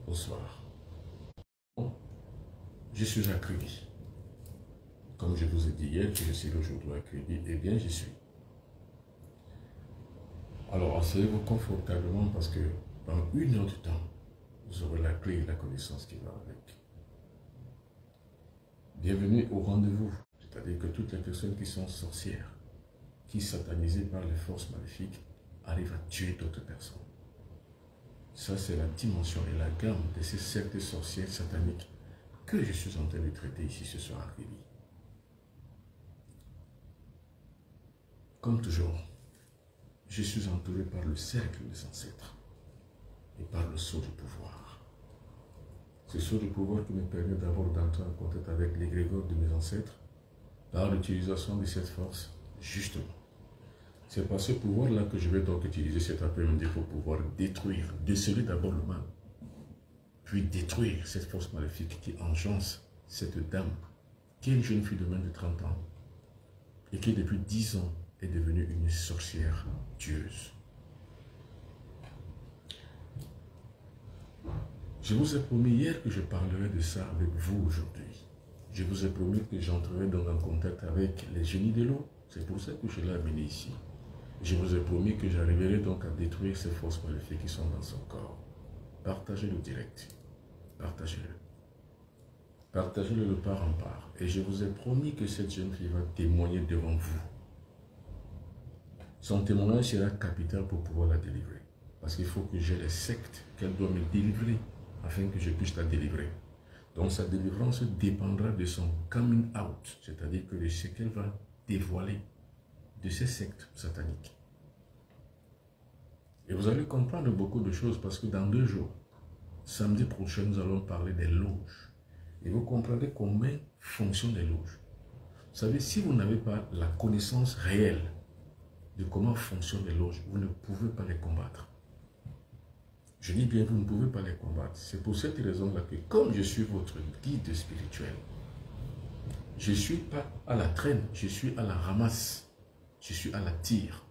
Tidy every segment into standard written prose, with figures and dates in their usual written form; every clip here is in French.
Bonsoir. Bon, je suis à Kribi. Comme je vous ai dit hier que je suis aujourd'hui à Kribi, eh bien j'y suis. Alors asseyez-vous confortablement parce que dans 1 heure de temps, vous aurez la clé et la connaissance qui va avec. Bienvenue au rendez-vous, c'est-à-dire que toutes les personnes qui sont sorcières, qui satanisées par les forces maléfiques, arrivent à tuer d'autres personnes. Ça, c'est la dimension et la gamme de ces sectes sorcières sataniques que je suis en train de traiter ici ce soir à Kribi. Comme toujours, je suis entouré par le cercle des ancêtres et par le sceau du pouvoir. Ce sceau du pouvoir qui me permet d'abord d'entrer en contact avec l'égrégore de mes ancêtres par l'utilisation de cette force, justement. C'est par ce pouvoir-là que je vais donc utiliser cet après-midi pour pouvoir détruire, déceler d'abord le mal, puis détruire cette force maléfique qui enchance cette dame, qui est une jeune fille de moins de 30 ans, et qui depuis 10 ans est devenue une sorcière tueuse. Je vous ai promis hier que je parlerai de ça avec vous aujourd'hui. Je vous ai promis que j'entrerai donc en contact avec les génies de l'eau. C'est pour ça que je l'ai amené ici. Je vous ai promis que j'arriverai donc à détruire ces forces maléfiques qui sont dans son corps. Partagez le direct. Partagez-le. Partagez-le de part en part. Et je vous ai promis que cette jeune fille va témoigner devant vous. Son témoignage sera capital pour pouvoir la délivrer. Parce qu'il faut que j'ai les sectes qu'elle doit me délivrer afin que je puisse la délivrer. Donc sa délivrance dépendra de son coming out, c'est-à-dire que de ce qu'elle va dévoiler de ces sectes sataniques. Et vous allez comprendre beaucoup de choses parce que dans 2 jours, samedi prochain, nous allons parler des loges. Et vous comprendrez comment fonctionnent les loges. Vous savez, si vous n'avez pas la connaissance réelle de comment fonctionnent les loges, vous ne pouvez pas les combattre. Je dis bien, vous ne pouvez pas les combattre. C'est pour cette raison-là que, comme je suis votre guide spirituel, je ne suis pas à la traîne, je suis à la ramasse, je suis à la tire.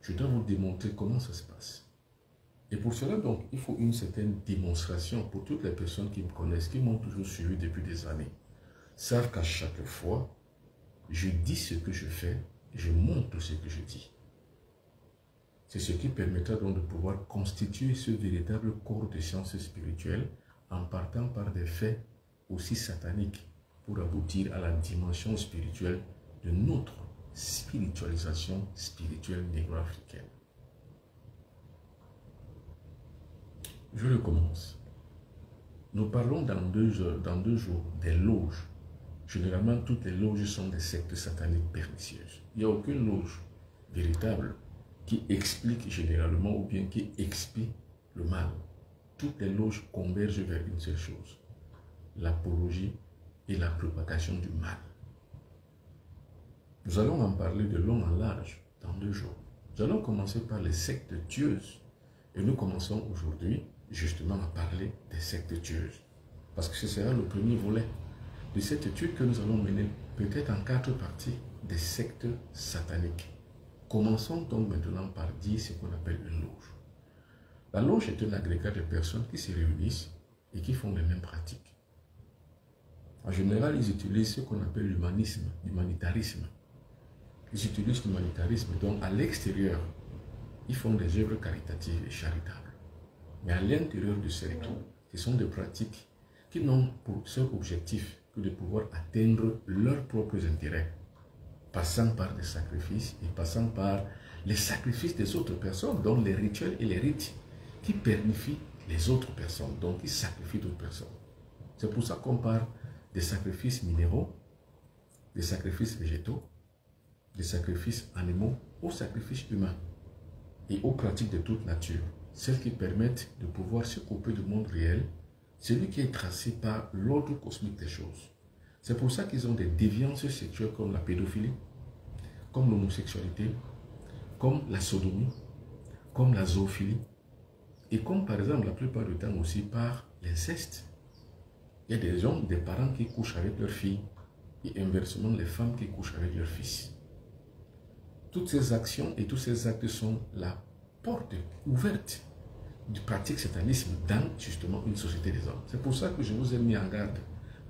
Je dois vous démontrer comment ça se passe. Et pour cela, donc, il faut une certaine démonstration pour toutes les personnes qui me connaissent, qui m'ont toujours suivi depuis des années, savent qu'à chaque fois, je dis ce que je fais, je montre ce que je dis. C'est ce qui permettra donc de pouvoir constituer ce véritable corps de sciences spirituelles en partant par des faits aussi sataniques pour aboutir à la dimension spirituelle de notre spiritualisation spirituelle négro-africaine. Je recommence. Nous parlons dans 2 jours des loges. Généralement, toutes les loges sont des sectes sataniques pernicieuses. Il n'y a aucune loge véritable qui explique généralement ou bien qui expie le mal. Toutes les loges convergent vers une seule chose, l'apologie et la propagation du mal. Nous allons en parler de long en large dans 2 jours. Nous allons commencer par les sectes tueuses. Et nous commençons aujourd'hui justement à parler des sectes tueuses. Parce que ce sera le premier volet de cette étude que nous allons mener peut-être en 4 parties des sectes sataniques. Commençons donc maintenant par dire ce qu'on appelle une loge. La loge est un agrégat de personnes qui se réunissent et qui font les mêmes pratiques. En général, ils utilisent ce qu'on appelle l'humanisme, l'humanitarisme. Ils utilisent l'humanitarisme, donc à l'extérieur, ils font des œuvres caritatives et charitables. Mais à l'intérieur du cercle, ce sont des pratiques qui n'ont pour seul objectif que de pouvoir atteindre leurs propres intérêts, passant par des sacrifices et passant par les sacrifices des autres personnes, dont les rituels et les rites qui pernifient les autres personnes, donc qui sacrifient d'autres personnes. C'est pour ça qu'on parle des sacrifices minéraux, des sacrifices végétaux, des sacrifices animaux aux sacrifices humains et aux pratiques de toute nature, celles qui permettent de pouvoir se couper du monde réel, celui qui est tracé par l'ordre cosmique des choses. C'est pour ça qu'ils ont des déviances sexuelles comme la pédophilie, comme l'homosexualité, comme la sodomie, comme la zoophilie, et comme par exemple la plupart du temps aussi par l'inceste. Il y a des hommes, des parents qui couchent avec leurs filles, et inversement les femmes qui couchent avec leurs fils. Toutes ces actions et tous ces actes sont la porte ouverte du pratique satanisme dans justement une société des hommes. C'est pour ça que je vous ai mis en garde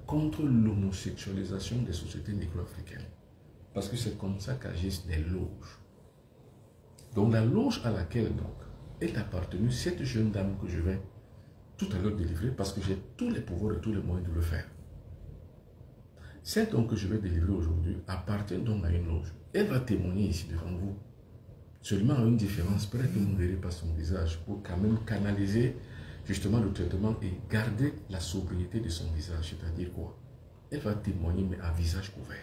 contre l'homosexualisation des sociétés négro-africaines. Parce que c'est comme ça qu'agissent les loges. Donc la loge à laquelle donc est appartenue cette jeune dame que je vais tout à l'heure délivrer, parce que j'ai tous les pouvoirs et tous les moyens de le faire. Celle donc que je vais délivrer aujourd'hui appartient donc à une loge. Elle va témoigner ici devant vous. Seulement à une différence, peut-être que vous ne verrez pas son visage, pour quand même canaliser justement le traitement et garder la sobriété de son visage. C'est-à-dire quoi? Elle va témoigner mais à visage couvert.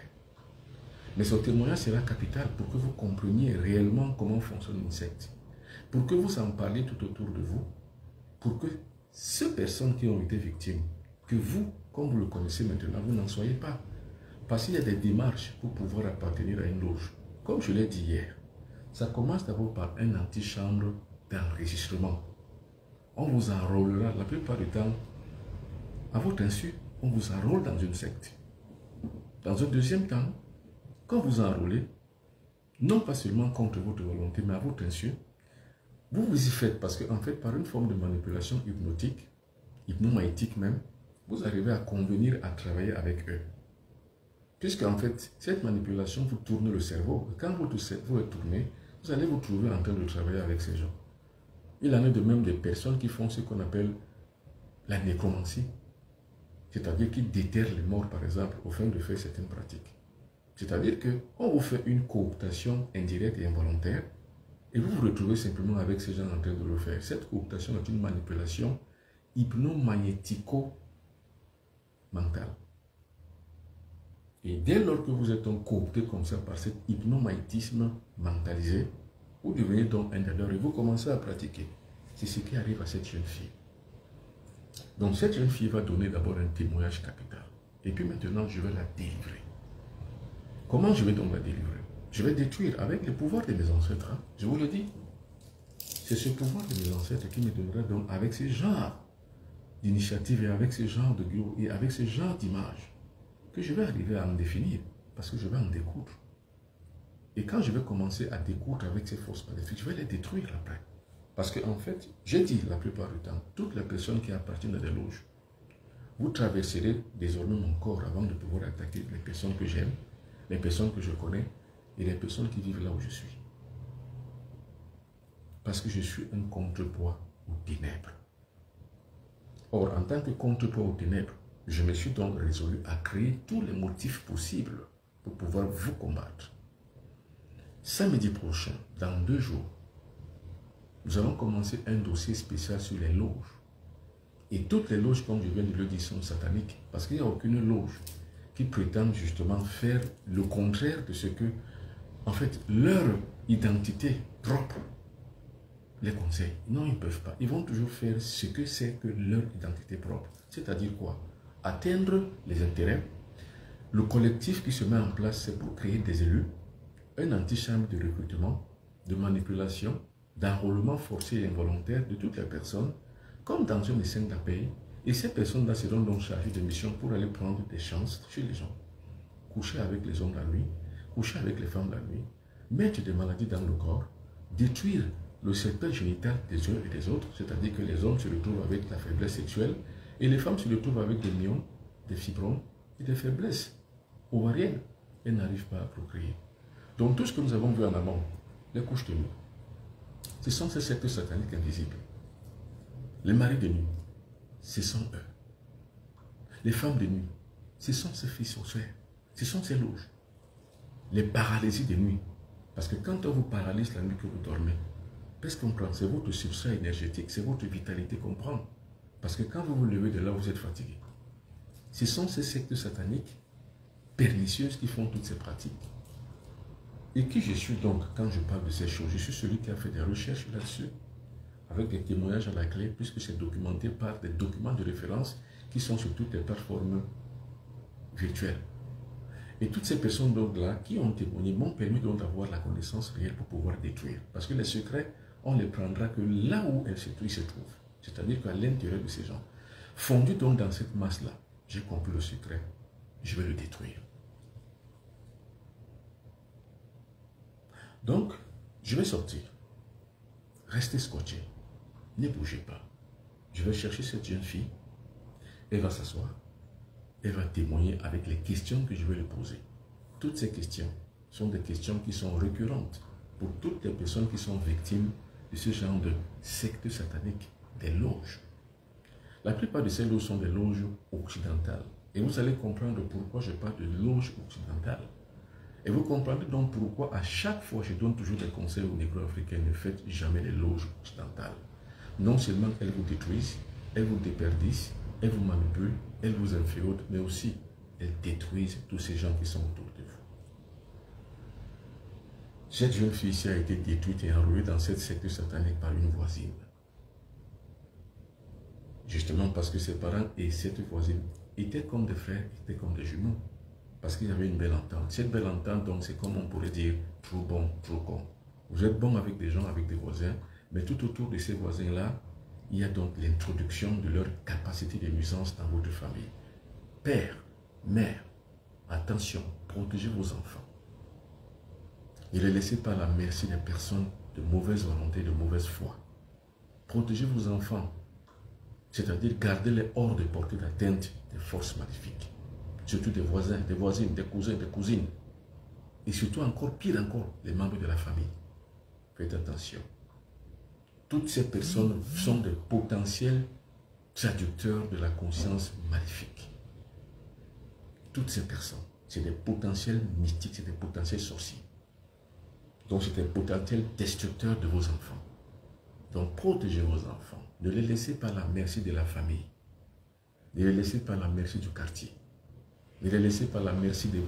Mais son témoignage sera capital pour que vous compreniez réellement comment fonctionne une secte. Pour que vous en parliez tout autour de vous. Pour que ces personnes qui ont été victimes, que vous, comme vous le connaissez maintenant, vous n'en soyez pas. Parce qu'il y a des démarches pour pouvoir appartenir à une loge. Comme je l'ai dit hier, ça commence d'abord par une antichambre d'enregistrement. On vous enrôlera la plupart du temps, à votre insu, on vous enrôle dans une secte. Dans un deuxième temps, quand vous enrôlez, non pas seulement contre votre volonté, mais à votre insu, vous y faites parce qu'en fait, par une forme de manipulation hypnotique, hypnomaïtique même, vous arrivez à convenir à travailler avec eux. Puisqu'en fait, cette manipulation vous tourne le cerveau. Et quand votre cerveau est tourné, vous allez vous trouver en train de travailler avec ces gens. Il en est de même des personnes qui font ce qu'on appelle la nécromancie. C'est-à-dire qui déterrent les morts, par exemple, au fin de faire certaines pratiques. C'est-à-dire qu'on vous fait une cooptation indirecte et involontaire et vous vous retrouvez simplement avec ces gens en train de le faire. Cette cooptation est une manipulation hypnomagnético-mentale. Et dès lors que vous êtes donc coopté comme ça par cet hypnomagnétisme mentalisé, vous devenez donc un leader et vous commencez à pratiquer. C'est ce qui arrive à cette jeune fille. Donc cette jeune fille va donner d'abord un témoignage capital. Et puis maintenant, je vais la délivrer. Comment je vais donc la délivrer? Je vais détruire avec le pouvoir de mes ancêtres. Hein? Je vous le dis. C'est ce pouvoir de mes ancêtres qui me donnera donc avec ce genre d'initiative et avec ce genre de guillot et avec ce genre d'image que je vais arriver à en définir parce que je vais en découdre. Et quand je vais commencer à découdre avec ces forces maléfiques, je vais les détruire après. Parce qu'en fait, j'ai dit la plupart du temps, toutes les personnes qui appartiennent à des loges, vous traverserez désormais mon corps avant de pouvoir attaquer les personnes que j'aime, les personnes que je connais et les personnes qui vivent là où je suis. Parce que je suis un contrepoids aux ténèbres. Or, en tant que contrepoids aux ténèbres, je me suis donc résolu à créer tous les motifs possibles pour pouvoir vous combattre. Samedi prochain, dans 2 jours, nous allons commencer un dossier spécial sur les loges. Et toutes les loges, comme je viens de le dire, sont sataniques. Parce qu'il n'y a aucune loge qui prétend justement faire le contraire de ce que, en fait, leur identité propre les conseille. Non, ils ne peuvent pas. Ils vont toujours faire ce que c'est que leur identité propre. C'est-à-dire quoi? Atteindre les intérêts. Le collectif qui se met en place, c'est pour créer des élus, un antichambre de recrutement, de manipulation, d'enrôlement forcé et involontaire de toutes les personnes, comme dans un dessin d'API. Et ces personnes-là seront donc chargées de mission pour aller prendre des chances chez les gens. Coucher avec les hommes la nuit, coucher avec les femmes la nuit, mettre des maladies dans le corps, détruire le secteur génital des uns et des autres, c'est-à-dire que les hommes se retrouvent avec la faiblesse sexuelle et les femmes se retrouvent avec des myomes, des fibromes et des faiblesses ovariennes. Elles n'arrivent pas à procréer. Donc tout ce que nous avons vu en amont, les couches de nuit, ce sont ces secteurs sataniques invisibles. Les maris de nuit, ce sont eux. Les femmes de nuit, ce sont ces filles sorcières, ce sont ces loges. Les paralysies de nuit, parce que quand on vous paralyse la nuit que vous dormez, qu'est-ce qu'on prend? C'est votre substrat énergétique, c'est votre vitalité qu'on prend. Parce que quand vous vous levez de là, vous êtes fatigué. Ce sont ces sectes sataniques pernicieuses qui font toutes ces pratiques. Et qui je suis donc quand je parle de ces choses? Je suis celui qui a fait des recherches là-dessus, avec des témoignages à la clé, puisque c'est documenté par des documents de référence qui sont sur toutes les plateformes virtuelles. Et toutes ces personnes donc là qui ont témoigné m'ont permis donc d'avoir la connaissance réelle pour pouvoir détruire. Parce que les secrets, on les prendra que là où ils se trouvent. C'est-à-dire qu'à l'intérieur de ces gens. Fondu donc dans cette masse-là, j'ai compris le secret. Je vais le détruire. Donc, je vais sortir. Restez scotché. Ne bougez pas. Je vais chercher cette jeune fille. Elle va s'asseoir. Elle va témoigner avec les questions que je vais lui poser. Toutes ces questions sont des questions qui sont récurrentes pour toutes les personnes qui sont victimes de ce genre de secte satanique, des loges. La plupart de ces loges sont des loges occidentales. Et vous allez comprendre pourquoi je parle de loges occidentales. Et vous comprendrez donc pourquoi à chaque fois je donne toujours des conseils aux négro-africains, ne faites jamais les loges occidentales. Non seulement elles vous détruisent, elles vous déperdissent, elles vous manipulent, elles vous inféodent, mais aussi elles détruisent tous ces gens qui sont autour de vous. Cette jeune fille ici a été détruite et enrouée dans cette secte satanique par une voisine. Justement parce que ses parents et cette voisine étaient comme des frères, étaient comme des jumeaux. Parce qu'il y avait une belle entente. Cette belle entente, donc, c'est comme on pourrait dire, trop bon, trop con. Vous êtes bon avec des gens, avec des voisins, mais tout autour de ces voisins-là, il y a donc l'introduction de leur capacité de nuisance dans votre famille. Père, mère, attention, protégez vos enfants. Ne les laissez pas à la merci des personnes de mauvaise volonté, de mauvaise foi. Protégez vos enfants, c'est-à-dire gardez-les hors de portée d'atteinte des forces maléfiques. Surtout des voisins, des voisines, des cousins, des cousines. Et surtout encore, pire encore, les membres de la famille. Faites attention. Toutes ces personnes sont des potentiels traducteurs de la conscience maléfique. Toutes ces personnes, c'est des potentiels mystiques, c'est des potentiels sorciers. Donc c'est des potentiels destructeurs de vos enfants. Donc protégez vos enfants. Ne les laissez pas à la merci de la famille. Ne les laissez pas à la merci du quartier. Ne les laissez pas à la merci de,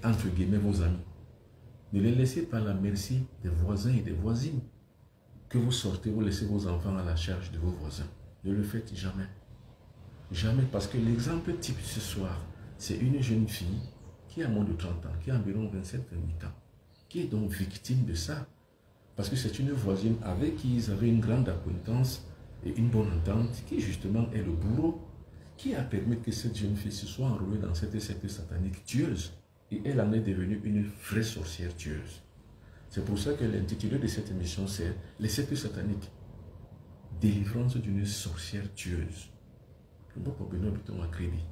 entre guillemets, vos amis. Ne les laissez pas à la merci des voisins et des voisines. Que vous sortez, vous laissez vos enfants à la charge de vos voisins. Ne le faites jamais. Jamais, parce que l'exemple type ce soir, c'est une jeune fille qui a moins de 30 ans, qui a environ 27-28 ans, qui est donc victime de ça. Parce que c'est une voisine avec qui ils avaient une grande acquaintance et une bonne entente, qui justement est le bourreau, qui a permis que cette jeune fille se soit enrôlée dans cette secte satanique tueuse. Et elle en est devenue une vraie sorcière tueuse. C'est pour ça que l'intitulé de cette émission, c'est « Les sectes sataniques, délivrance d'une sorcière tueuse ». Le mot pour Benoît Bitton à crédit.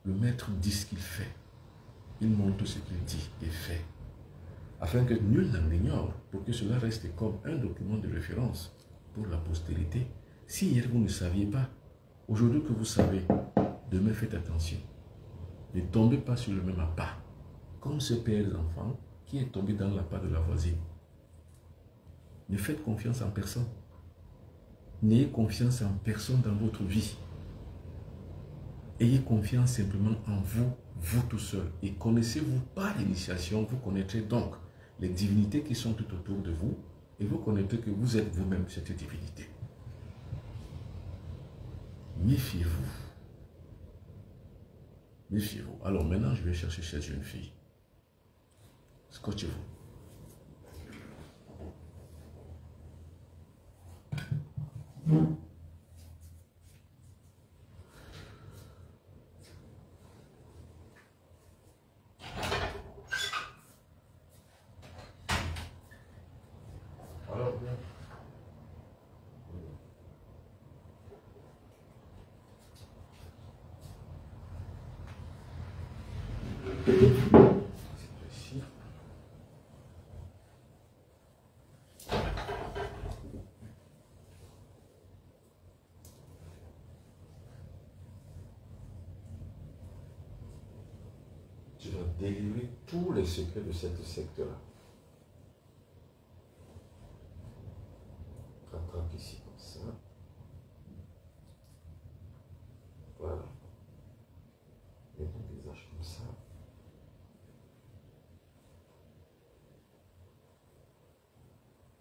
Le maître dit ce qu'il fait. Il montre ce qu'il dit et fait. Afin que nul n'en ignore, pour que cela reste comme un document de référence pour la postérité. Si hier vous ne saviez pas, aujourd'hui que vous savez, demain faites attention. Ne tombez pas sur le même appât, comme ce père d'enfant qui est tombé dans l'appât de la voisine. Ne faites confiance en personne. N'ayez confiance en personne dans votre vie. Ayez confiance simplement en vous, vous tout seul. Et connaissez-vous par l'initiation, vous connaîtrez donc les divinités qui sont tout autour de vous et vous connaîtrez que vous êtes vous-même cette divinité. Méfiez-vous. Méfiez-vous. Alors maintenant, je vais chercher cette jeune fille. Scotchez-vous. Alors, bien. Tu vas délivrer tous les secrets de cette secte-là. Rattrape ici comme ça. Voilà. Mets ton visage comme ça.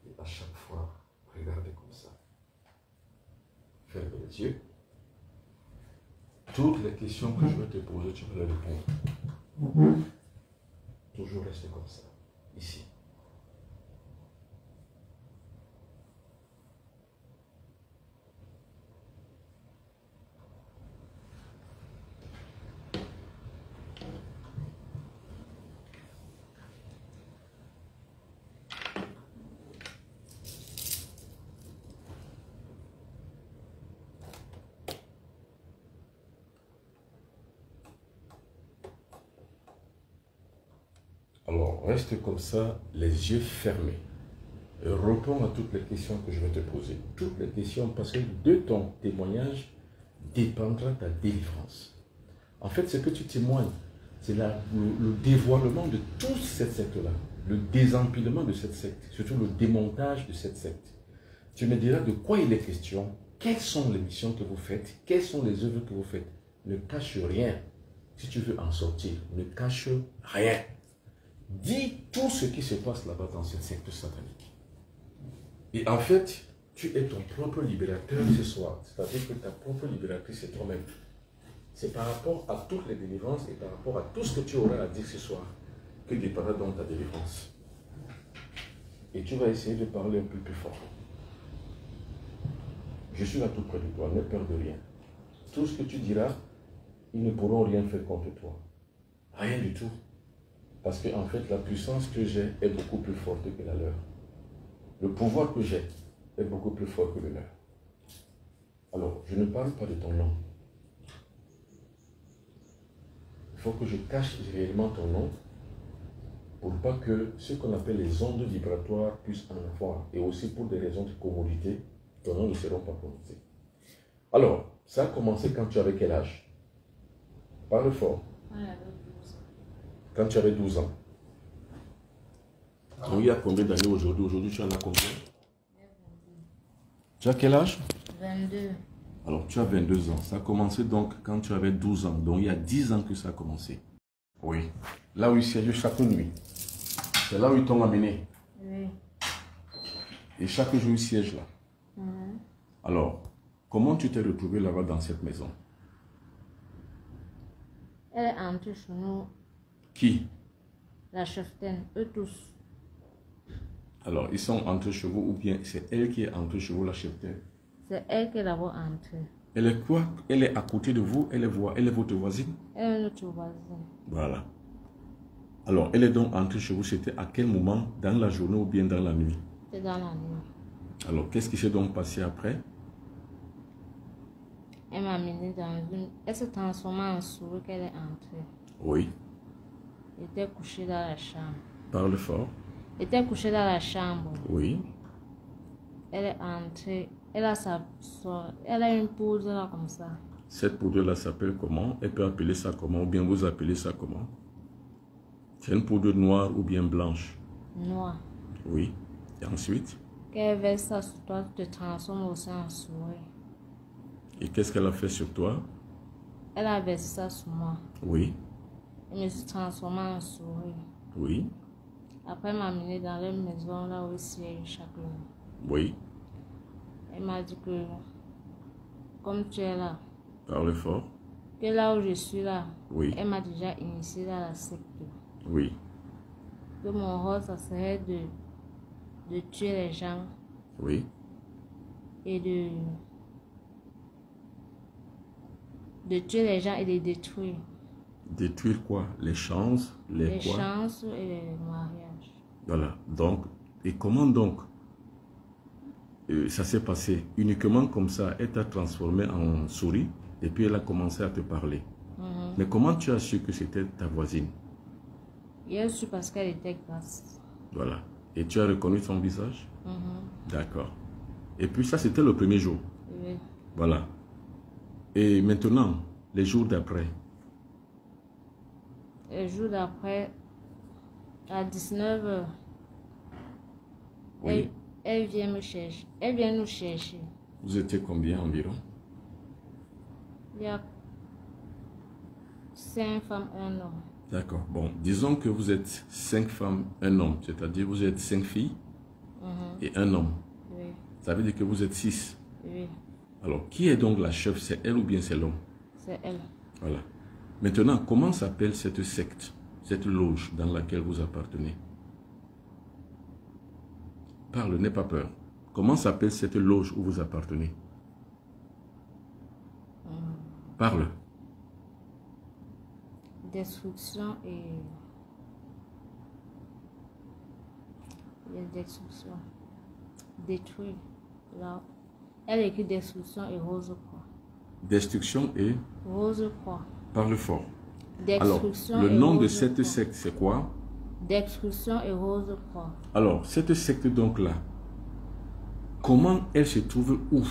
Et à chaque fois, regardez comme ça. Ferme les yeux. Toutes les questions que je vais te poser, tu vas les répondre. Toujours rester comme ça, ici. Alors, reste comme ça, les yeux fermés. Réponds à toutes les questions que je vais te poser. Toutes les questions, parce que de ton témoignage dépendra ta délivrance. En fait, ce que tu témoignes, c'est le dévoilement de toute cette secte-là, le désempilement de cette secte, surtout le démontage de cette secte. Tu me diras de quoi il est question, quelles sont les missions que vous faites, quelles sont les œuvres que vous faites. Ne cache rien. Si tu veux en sortir, ne cache rien. Dis tout ce qui se passe là-bas dans cette secte satanique. Et en fait, tu es ton propre libérateur ce soir. C'est-à-dire que ta propre libératrice, c'est toi-même. C'est par rapport à toutes les délivrances et par rapport à tout ce que tu auras à dire ce soir que dépendra donc ta délivrance. Et tu vas essayer de parler un peu plus fort. Je suis là tout près de toi, n'aie peur de rien. Tout ce que tu diras, ils ne pourront rien faire contre toi. Rien du tout. Parce qu'en fait, la puissance que j'ai est beaucoup plus forte que la leur. Le pouvoir que j'ai est beaucoup plus fort que le leur. Alors, je ne parle pas de ton nom. Il faut que je cache réellement ton nom pour pas que ce qu'on appelle les ondes vibratoires puissent en avoir. Et aussi pour des raisons de commodité, ton nom ne sera pas prononcé. Alors, ça a commencé quand tu avais quel âge? Parle fort. Quand tu avais 12 ans. Donc, il y a combien d'années aujourd'hui? Aujourd'hui, tu en as combien? Tu as quel âge? 22. Alors, tu as 22 ans. Ça a commencé donc quand tu avais 12 ans. Donc, il y a 10 ans que ça a commencé. Oui. Là où ils siègent chaque nuit. C'est là où ils t'ont amené. Oui. Et chaque jour, ils siègent là. Alors, comment tu t'es retrouvé là-bas dans cette maison? Elle est entrée chez nous. Qui? La cheftaine, eux tous. Alors, ils sont entrés chez vous ou bien c'est elle qui est entrée chez vous, la cheftaine? C'est elle qui est d'abord entrée. Elle est quoi? Elle est à côté de vous? Elle est votre voisine? Elle est notre voisine. Voilà. Alors, elle est donc entrée chez vous, c'était à quel moment? Dans la journée ou bien dans la nuit? C'est dans la nuit. Alors, qu'est-ce qui s'est donc passé après? Elle m'a amenée dans une... Elle s'est transformée en souris qu'elle est entrée. Oui. Elle était couchée dans la chambre. Parle fort. Elle était couchée dans la chambre. Oui. Elle est entrée. Elle a une poudre là comme ça. Cette poudre-là s'appelle comment? Elle peut appeler ça comment? Ou bien vous appelez ça comment? C'est une poudre noire ou bien blanche? Noire. Oui. Et ensuite? Qu'elle verse ça sur toi, tu te transformes aussi en souris. Et qu'est-ce qu'elle a fait sur toi? Elle a versé ça sur moi. Oui. Je me suis transformée en souris. Oui. Après, elle m'a amenée dans leur maison là où il siège chaque nuit. Oui. Elle m'a dit que, comme tu es là, Parle fort. que là où je suis là, Oui. elle m'a déjà initié dans la secte. Oui. Que mon rôle, ça serait de tuer les gens Oui. et de tuer les gens et de détruire. Détruire quoi? Les chances, Les quoi? chances et les mariages. Voilà. Donc, et comment donc ça s'est passé? Uniquement comme ça, elle t'a transformé en souris et puis elle a commencé à te parler. Mais comment tu as su que c'était ta voisine? J'ai su parce qu'elle était grasse. Voilà. Et tu as reconnu son visage? D'accord. Et puis ça, c'était le premier jour. Oui. Voilà. Et maintenant, les jours d'après? Les jours d'après, à 19h, Oui. elle vient me chercher. Elle vient nous chercher. Vous étiez combien environ? Il y a 5 femmes, un homme. D'accord. Bon, disons que vous êtes 5 femmes, un homme. C'est-à-dire vous êtes 5 filles et un homme. Oui. Ça veut dire que vous êtes 6. Oui. Alors, qui est donc la chef? C'est elle ou bien c'est l'homme? C'est elle. Voilà. Maintenant, comment s'appelle cette secte, cette loge dans laquelle vous appartenez? Parle, n'aie pas peur. Comment s'appelle cette loge où vous appartenez? Parle. Destruction et... Il y a destruction. Détruire. Là. Elle écrit destruction et rose croix. Destruction et... Rose croix. Parle fort. Alors, Destruction le et nom de rose cette croix. secte, c'est quoi? d'exclusion et rose croix. Alors, cette secte donc là, comment elle se trouve où?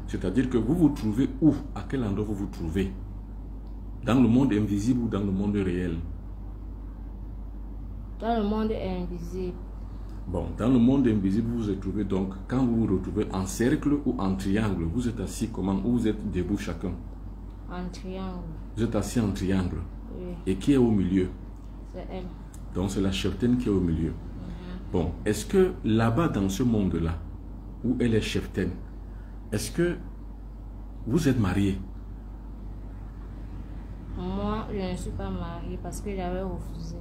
C'est-à-dire que vous vous trouvez où? À quel endroit vous vous trouvez? Dans le monde invisible ou dans le monde réel? Dans le monde invisible. Bon, dans le monde invisible, vous vous trouvez donc, quand vous vous retrouvez en cercle ou en triangle, vous êtes assis comment? Ou vous êtes debout chacun? En triangle. Vous êtes assis en triangle. Oui. Et qui est au milieu? C'est elle. Donc c'est la cheftaine qui est au milieu. Bon, est-ce que là-bas dans ce monde-là, où elle est cheftaine, est-ce que vous êtes mariés? Moi, je ne suis pas mariée parce que j'avais refusé.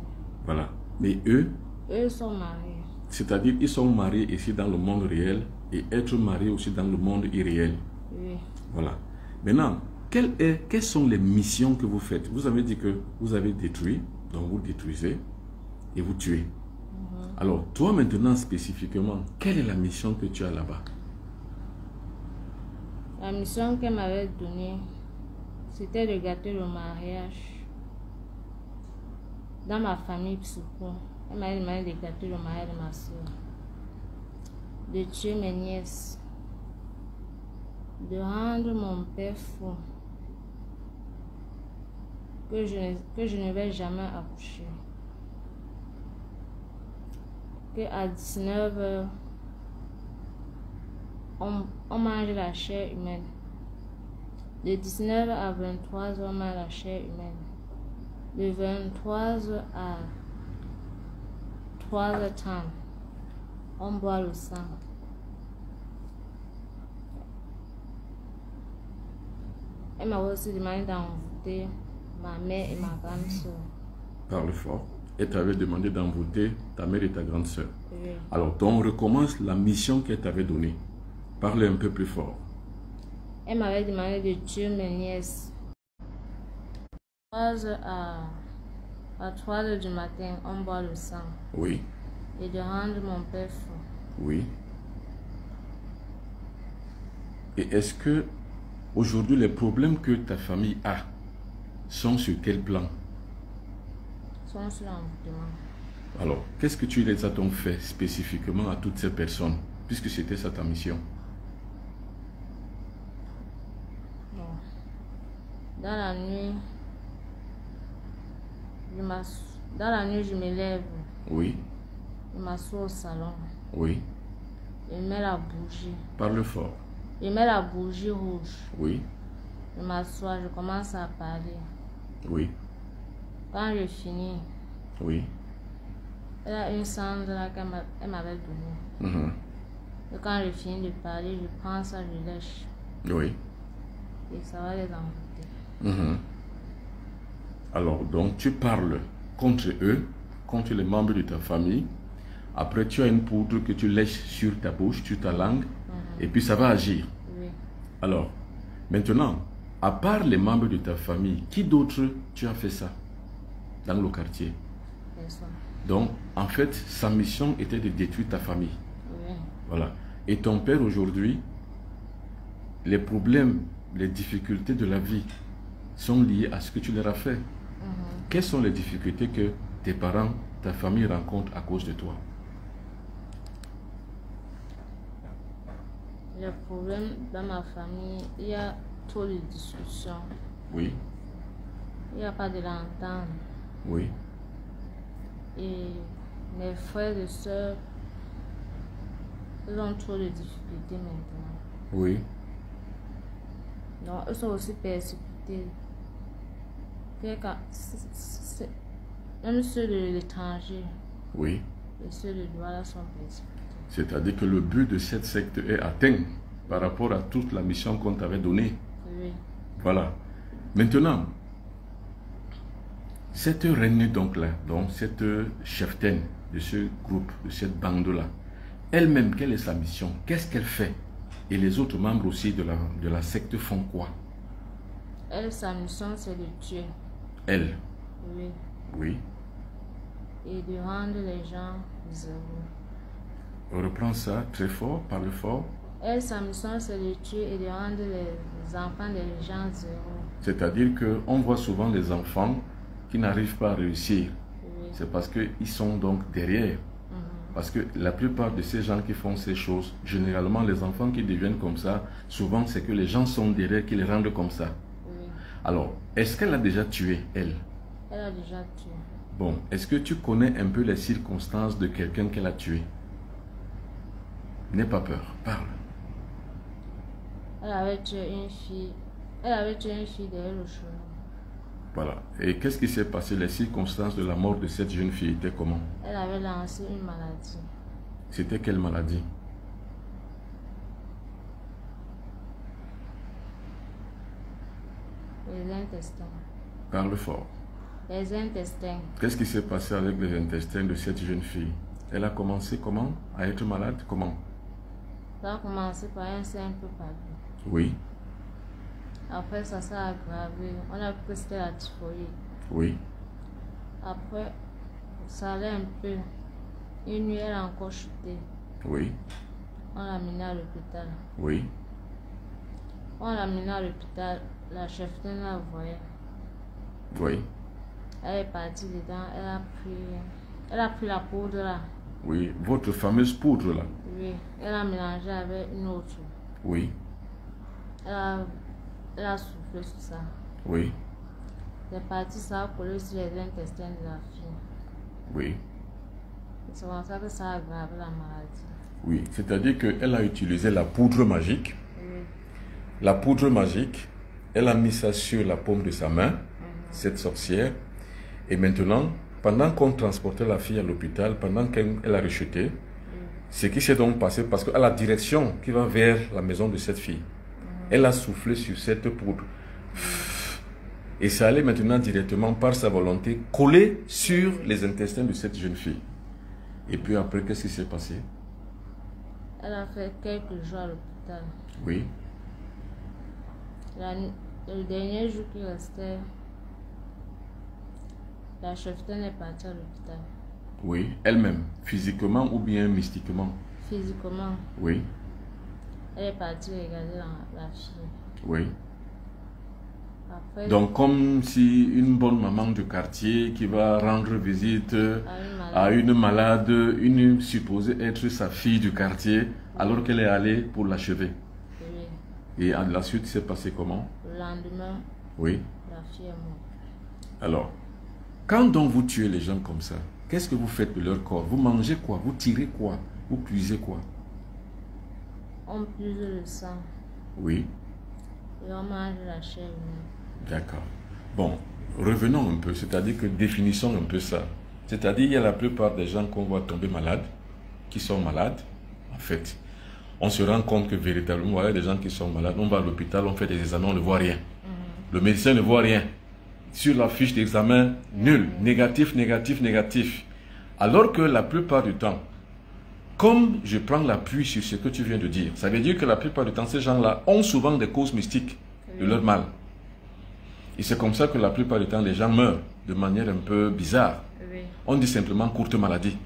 Voilà. Mais eux, Eux sont mariés. c'est-à-dire ils sont mariés ici dans le monde réel et être mariés aussi dans le monde irréel. Oui. Voilà. Maintenant, quelles sont les missions que vous faites? Vous avez dit que vous avez détruit, donc vous détruisez et vous tuez. Alors, toi maintenant spécifiquement, quelle est la mission que tu as là-bas? La mission qu'elle m'avait donnée, c'était de gâter le mariage. Dans ma famille psycho, elle m'avait demandé de gâter le mariage de ma soeur, de tuer mes nièces, de rendre mon père fou, que je ne vais jamais accoucher, qu'à 19h, on mange la chair humaine. De 19h à 23h, on mange la chair humaine. De 23h à 3h30, on boit le sang. Elle m'a aussi demandé d'envoûter ma mère et ma grande soeur. Parle fort. Elle t'avait demandé d'envoûter ta mère et ta grande soeur. Oui. Alors, donc, on recommence la mission qu'elle t'avait donnée. Parle un peu plus fort. Elle m'avait demandé de tuer mes nièces. 3h à 3h du matin, on boit le sang. Oui, Et de rendre mon père fou. oui. Et est-ce que aujourd'hui les problèmes que ta famille a sont sur quel plan? Sont sur l'envoûtement. Alors, qu'est-ce que tu les as donc fait spécifiquement à toutes ces personnes, puisque c'était ça ta mission? Bon. Dans la nuit, je me lève, Oui, je m'assois au salon, oui. je mets la bougie. Parle fort. Je mets la bougie rouge. Oui, Je m'assois, je commence à parler. oui, Quand je finis, oui. elle a une cendre là qu'elle m'avait donnée. Mhm. Et quand je finis de parler, je prends ça, je lèche. Oui. Et ça va les envoûter. Mhm. Alors, donc, tu parles contre eux, contre les membres de ta famille. Après, tu as une poudre que tu lèches sur ta bouche, sur ta langue, et puis ça va agir. Oui. Alors, maintenant, à part les membres de ta famille, qui d'autre tu as fait ça dans le quartier? Personne. Donc, en fait, sa mission était de détruire ta famille. Oui. Voilà. Et ton père aujourd'hui, les problèmes, les difficultés de la vie sont liées à ce que tu leur as fait. Quelles sont les difficultés que tes parents, ta famille rencontrent à cause de toi? Le problème dans ma famille, il y a trop de discussions. Oui, Il n'y a pas de l'entente. oui, Et mes frères et sœurs, ils ont trop de difficultés maintenant. oui. Donc, ils sont aussi persécutés. Même ceux de l'étranger Oui. et ceux de Douala sont persécutés. C'est-à-dire que le but de cette secte est atteint par rapport à toute la mission qu'on t'avait donnée. Oui. Voilà. Maintenant, cette reine donc là, donc cette cheftaine de ce groupe, de cette bande-là, elle-même, quelle est sa mission? Qu'est-ce qu'elle fait? Et les autres membres aussi de la secte font quoi? Elle, sa mission, c'est de tuer. Elle? Oui. Oui. Et de rendre les gens zéro. On reprend ça très fort, parle fort. Elle, sa mission, c'est de tuer et de rendre les enfants des gens zéro. C'est-à-dire qu'on voit souvent les enfants qui n'arrivent pas à réussir. Oui. C'est parce qu'ils sont donc derrière. Parce que la plupart de ces gens qui font ces choses, généralement les enfants qui deviennent comme ça, souvent c'est que les gens sont derrière qui les rendent comme ça. Oui. Alors, est-ce qu'elle a déjà tué, elle? Elle a déjà tué. Bon, est-ce que tu connais un peu les circonstances de quelqu'un qu'elle a tué? N'aie pas peur, parle. Elle avait tué une fille. Elle avait tué une fille derrière le chemin. Voilà. Et qu'est-ce qui s'est passé? Les circonstances de la mort de cette jeune fille étaient comment? Elle avait lancé une maladie. C'était quelle maladie? Les intestins. Parle fort. Les intestins. Qu'est-ce qui s'est passé avec les intestins de cette jeune fille? Elle a commencé comment? À être malade? Comment? Ça a commencé par un simple palu. Oui. Après, ça s'est aggravé. On a cru que c'était la typhoïde. Oui. Après, ça allait un peu. Une nuit, elle a encore chuté. Oui. On l'a menée à l'hôpital. Oui. On l'a menée à l'hôpital. La chef-taine la voyait. Oui. Elle est partie dedans. Elle a pris la poudre là. Oui. Votre fameuse poudre là. Oui. Elle a mélangé avec une autre. Oui. Elle a soufflé sur ça. Oui. C'est parti, ça a collé sur les intestins de la fille. Oui. C'est comme ça que ça a aggravé la maladie. Oui. C'est-à-dire qu'elle a utilisé la poudre magique. Oui. La poudre magique, elle a mis ça sur la paume de sa main, cette sorcière. Et maintenant, pendant qu'on transportait la fille à l'hôpital, pendant qu'elle a rechuté, ce qui s'est donc passé, parce qu'à la direction qui va vers la maison de cette fille, elle a soufflé sur cette poudre. Et ça allait maintenant directement par sa volonté coller sur les intestins de cette jeune fille. Et puis après, qu'est-ce qui s'est passé? Elle a fait quelques jours à l'hôpital. Oui. Le dernier jour qui restait, la chef-taine est partie à l'hôpital. Oui, elle-même, physiquement ou bien mystiquement? Physiquement. Oui. Elle est partie regarder la fille. Oui. Après, Donc, comme si une bonne maman du quartier qui va rendre visite à une malade, une supposée être sa fille du quartier, alors qu'elle est allée pour l'achever. Oui. Et à la suite, c'est passé comment? Le lendemain, Oui. la fille est morte. Alors, quand donc vous tuez les gens comme ça, qu'est-ce que vous faites de leur corps? Vous mangez quoi? Vous tirez quoi? Vous puisez quoi? On puise le sang Oui. et on mange la chair humaine. D'accord. Bon, revenons un peu, c'est-à-dire que définissons un peu ça. C'est-à-dire, il y a la plupart des gens qu'on voit tomber malades, qui sont malades, en fait. On se rend compte que véritablement, voilà des gens qui sont malades, on va à l'hôpital, on fait des examens, on ne voit rien. Le médecin ne voit rien. Sur la fiche d'examen, nul, négatif, négatif, négatif. Alors que la plupart du temps, comme je prends l'appui sur ce que tu viens de dire, ça veut dire que la plupart du temps, ces gens-là ont souvent des causes mystiques de leur mal. Et c'est comme ça que la plupart du temps, les gens meurent de manière un peu bizarre. Oui. On dit simplement courte maladie.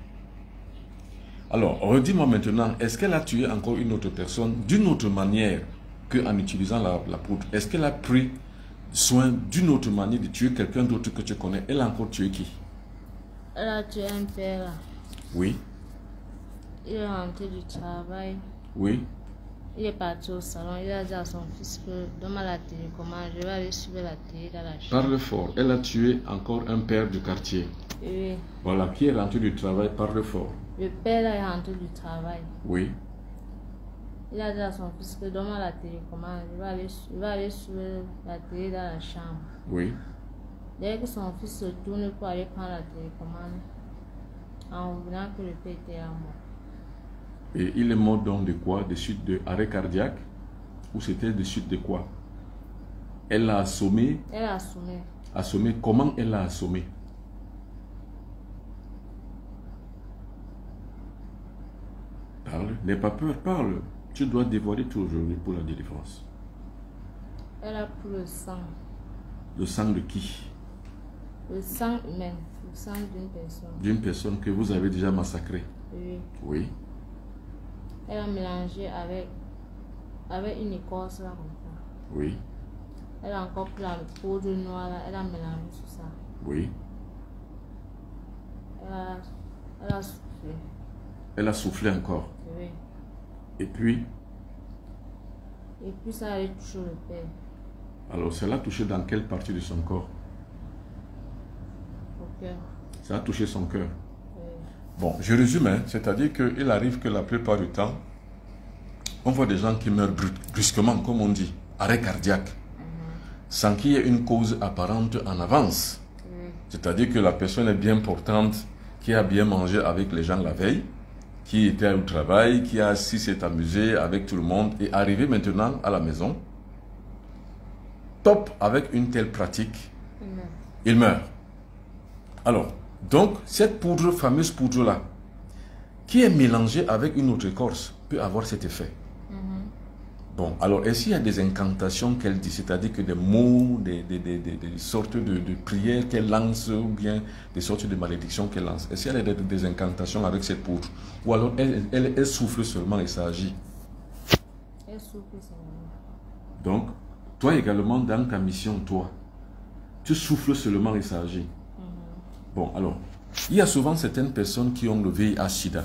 Alors, redis-moi maintenant, est-ce qu'elle a tué encore une autre personne d'une autre manière qu'en utilisant la poudre? Est-ce qu'elle a pris soin d'une autre manière de tuer quelqu'un d'autre que tu connais? Elle a encore tué qui? Elle a tué un père là. Oui. Il est rentré du travail. Oui. Il est parti au salon. Il a dit à son fils que donne-moi la télécommande. Je vais aller suivre la télé dans la chambre. Parle fort. Elle a tué encore un père du quartier. Oui. Voilà, qui est rentré du travail, parle fort. Le père là est rentré du travail. Oui. Il a dit à son fils que donne-moi la télécommande. Je vais aller suivre la télé dans la chambre. Oui. Dès que son fils se tourne pour aller prendre la télécommande, en revenant que le père était à mort. Et il est mort donc de quoi? De suite de arrêt cardiaque? Ou c'était de suite de quoi? Elle l'a assommé? Elle a assommé. Assommé, comment elle l'a assommé? Parle, n'aie pas peur, parle. Tu dois dévoiler tout aujourd'hui pour la délivrance. Elle a pris le sang. Le sang de qui? Le sang humain. Le sang d'une personne. D'une personne que vous avez déjà massacrée? Oui. Oui. Elle a mélangé avec une écorce là comme ça. Oui. Elle a encore pris la poudre noire là. Elle a mélangé tout ça. Oui. Elle a soufflé. Elle a soufflé encore. Oui. Et puis, ça a touché le père. alors ça l'a touché dans quelle partie de son corps? Au cœur. Ça a touché son cœur. Oui. Bon, je résume, hein, c'est-à-dire qu'il arrive que la plupart du temps, on voit des gens qui meurent brusquement, comme on dit, arrêt cardiaque, sans qu'il y ait une cause apparente en avance. C'est-à-dire que la personne est bien portante, qui a bien mangé avec les gens la veille, qui était au travail, qui a assis, s'est amusé avec tout le monde, et arrivé maintenant à la maison, top avec une telle pratique, il meurt. Alors, donc, cette poudre, fameuse poudre-là, qui est mélangée avec une autre écorce, peut avoir cet effet. Bon, alors, est-ce qu'il y a des incantations qu'elle dit, c'est-à-dire que des mots, des sortes de prières qu'elle lance, ou bien des sortes de malédictions qu'elle lance? Est-ce qu'il y a des incantations avec cette poudre? Ou alors, elle souffle seulement et ça agit? Elle souffle seulement. Donc, toi également, dans ta mission, toi, tu souffles seulement et ça agit. Bon, alors, il y a souvent certaines personnes qui ont le VIH-Sida.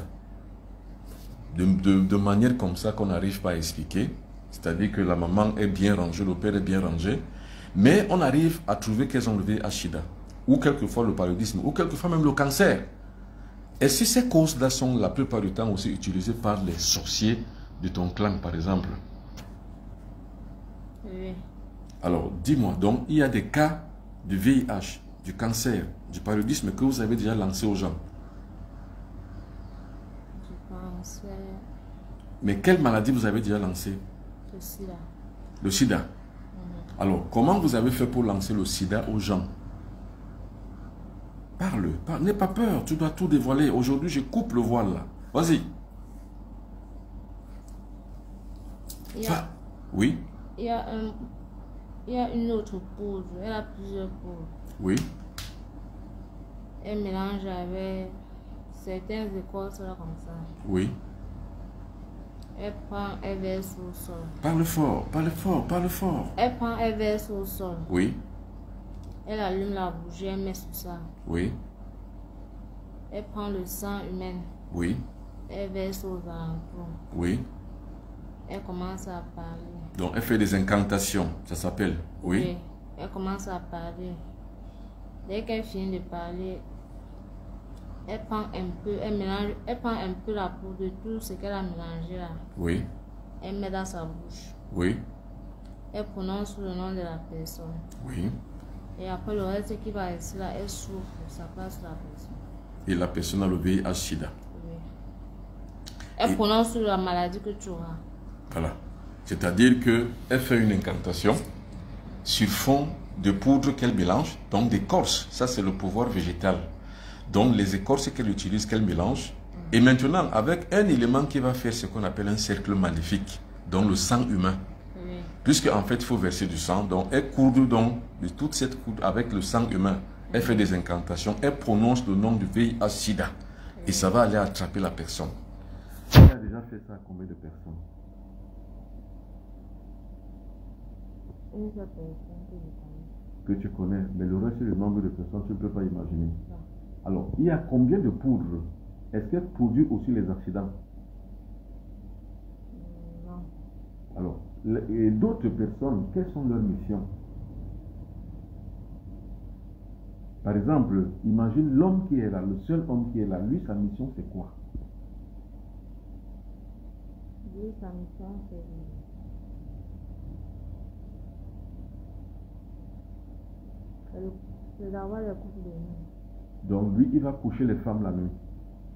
De manière comme ça qu'on n'arrive pas à expliquer. C'est-à-dire que la maman est bien rangée, le père est bien rangé. Mais on arrive à trouver qu'elles ont le VIH-Sida. Ou quelquefois le paludisme, ou quelquefois même le cancer. Et si ces causes-là sont la plupart du temps aussi utilisées par les sorciers de ton clan, par exemple? Oui. Alors, dis-moi, donc, il y a des cas de VIH, du cancer, du paludisme que vous avez déjà lancé aux gens. Du cancer. Mais quelle maladie vous avez déjà lancé? Le sida. Le sida. Alors, comment vous avez fait pour lancer le sida aux gens? Parle, n'aie pas peur, tu dois tout dévoiler. Aujourd'hui, je coupe le voile là. Vas-y. Oui. Il y a une autre poudre. Elle a plusieurs poudres. Oui. Elle mélange avec certaines écorces là comme ça. Oui. Elle prend, elle verse au sol. Parle fort, parle fort, parle fort. Elle prend, elle verse au sol. Oui. Elle allume la bougie, elle met sur ça. Oui. Elle prend le sang humain. Oui. Elle verse aux alentours. Oui. Elle commence à parler. Donc, elle fait des incantations, ça s'appelle. Oui. Oui. Elle commence à parler. Dès qu'elle finit de parler, elle prend un peu, elle mélange, elle prend un peu la poudre de tout ce qu'elle a mélangé là. Oui. Elle met dans sa bouche. Oui. Elle prononce le nom de la personne. Oui. Et après le reste qui va ici là, elle souffle, ça passe sur la personne. Et la personne a le VIH-Sida. Oui. Elle prononce la maladie que tu auras. Voilà. C'est-à-dire qu'elle fait une incantation sur fond de poudre qu'elle mélange, donc d'écorce. Ça, c'est le pouvoir végétal. Donc, les écorces qu'elle utilise, qu'elle mélange. Et maintenant, avec un élément qui va faire ce qu'on appelle un cercle maléfique, donc le sang humain. Oui. Puisque, en fait, il faut verser du sang. Donc, elle courde donc de toute cette coudre avec le sang humain. Elle fait des incantations. Elle prononce le nom du VIH-Sida. Et ça va aller attraper la personne. Elle a déjà fait ça à combien de personnes? Une seule personne que je connais. Que tu connais, mais le reste, le nombre de personnes, tu ne peux pas imaginer. Non. Alors, il y a combien de poudres? Est-ce qu'elle produit aussi les accidents? Non. Alors, et d'autres personnes, quelles sont leurs missions? Par exemple, imagine l'homme qui est là, le seul homme qui est là, lui, sa mission, c'est quoi? Lui, sa mission, c'est d'avoir le couple de nuit. Donc, lui, il va coucher les femmes la nuit.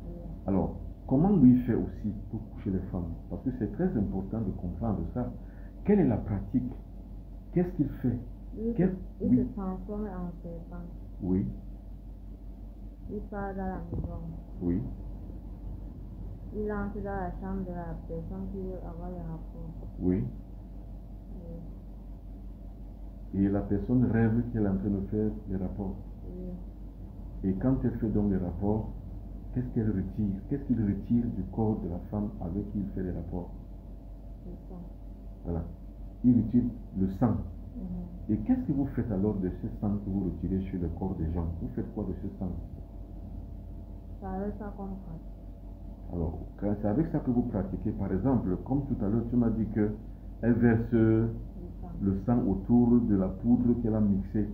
Oui. Alors, comment lui fait aussi pour coucher les femmes? Parce que c'est très important de comprendre ça. Quelle est la pratique? Qu'est-ce qu'il fait? Il Oui. se transforme en serpent. Oui, Il part dans la maison. oui, Il entre dans la chambre de la personne qui veut avoir le rapport. oui. Oui. Et la personne rêve qu'elle est en train de faire les rapports. Oui. Et quand elle fait donc les rapports, qu'est-ce qu'elle retire? Qu'est-ce qu'il retire du corps de la femme avec qui il fait les rapports? C'est ça. Voilà. Il retire le sang. Mhm. Et qu'est-ce que vous faites alors de ce sang que vous retirez sur le corps des gens? Vous faites quoi de ce sang? avec ça comme pratique. Alors, c'est avec ça que vous pratiquez. Par exemple, comme tout à l'heure, tu m'as dit qu'elle verse le sang autour de la poudre qu'elle a mixée.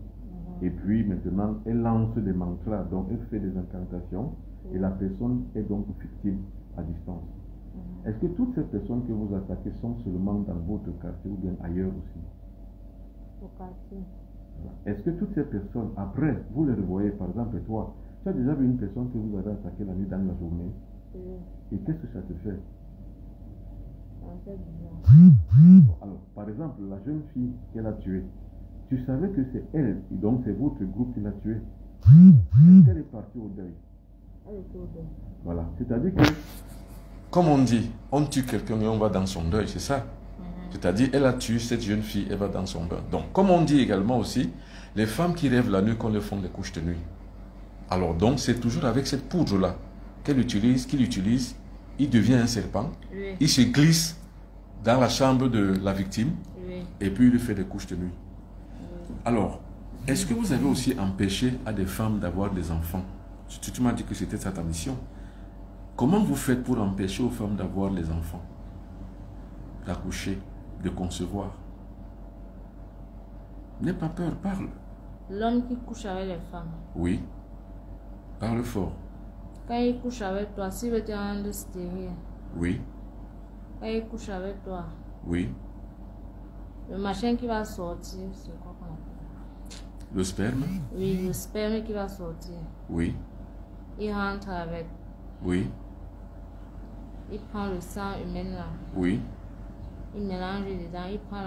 Et puis maintenant, elle lance des mantras, donc elle fait des incantations. Et la personne est donc victime à distance. Est-ce que toutes ces personnes que vous attaquez sont seulement dans votre quartier ou bien ailleurs aussi? Au quartier. Voilà. Est-ce que toutes ces personnes, après, vous les revoyez, par exemple, toi, tu as déjà vu une personne que vous avez attaquée la nuit dans la journée? Oui. Et qu'est-ce que ça te fait? Ça me fait bizarre. Bon, alors, par exemple, la jeune fille qu'elle a tuée, tu savais que c'est elle, et donc c'est votre groupe qui l'a tuée. Est-ce qu'elle est partie au deuil? Elle est au deuil. Voilà, c'est-à-dire que... Comme on dit, on tue quelqu'un et on va dans son deuil, c'est ça? C'est-à-dire, elle a tué cette jeune fille, elle va dans son deuil. Donc, comme on dit également aussi, les femmes qui rêvent la nuit qu'on leur font des couches de nuit. Alors donc, c'est toujours avec cette poudre-là qu'il utilise, il devient un serpent, Oui. il se glisse dans la chambre de la victime, Oui. et puis il lui fait des couches de nuit. Alors, est-ce que vous avez aussi empêché à des femmes d'avoir des enfants? Tu m'as dit que c'était ça ta mission. Comment vous faites pour empêcher aux femmes d'avoir les enfants, d'accoucher, de concevoir? N'aie pas peur, parle. L'homme qui couche avec les femmes, Oui, parle fort. quand il couche avec toi, s'il veut te rendre stérile, Oui, quand il couche avec toi, oui. le machin qui va sortir, c'est quoi qu'on appelle? Le sperme? Oui, le sperme qui va sortir. Oui, Il rentre avec, oui, il prend le sang humain là, oui, il mélange dedans, il prend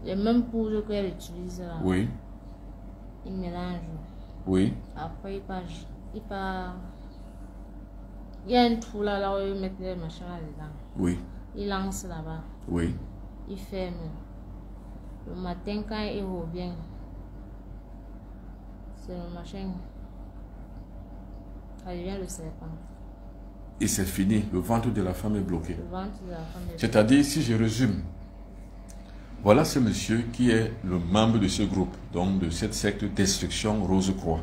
les mêmes poudres qu'elle utilise là, oui, il mélange. oui, Après, il y a un trou là où il met les machins là dedans. oui, Il lance là-bas, oui. il ferme. Le matin, quand il revient, c'est le machin. Ça devient le serpent. Et c'est fini, le ventre de la femme est bloqué. Le ventre de la femme est... C'est-à-dire, si je résume, voilà ce monsieur qui est le membre de ce groupe, donc de cette secte Destruction Rose-Croix.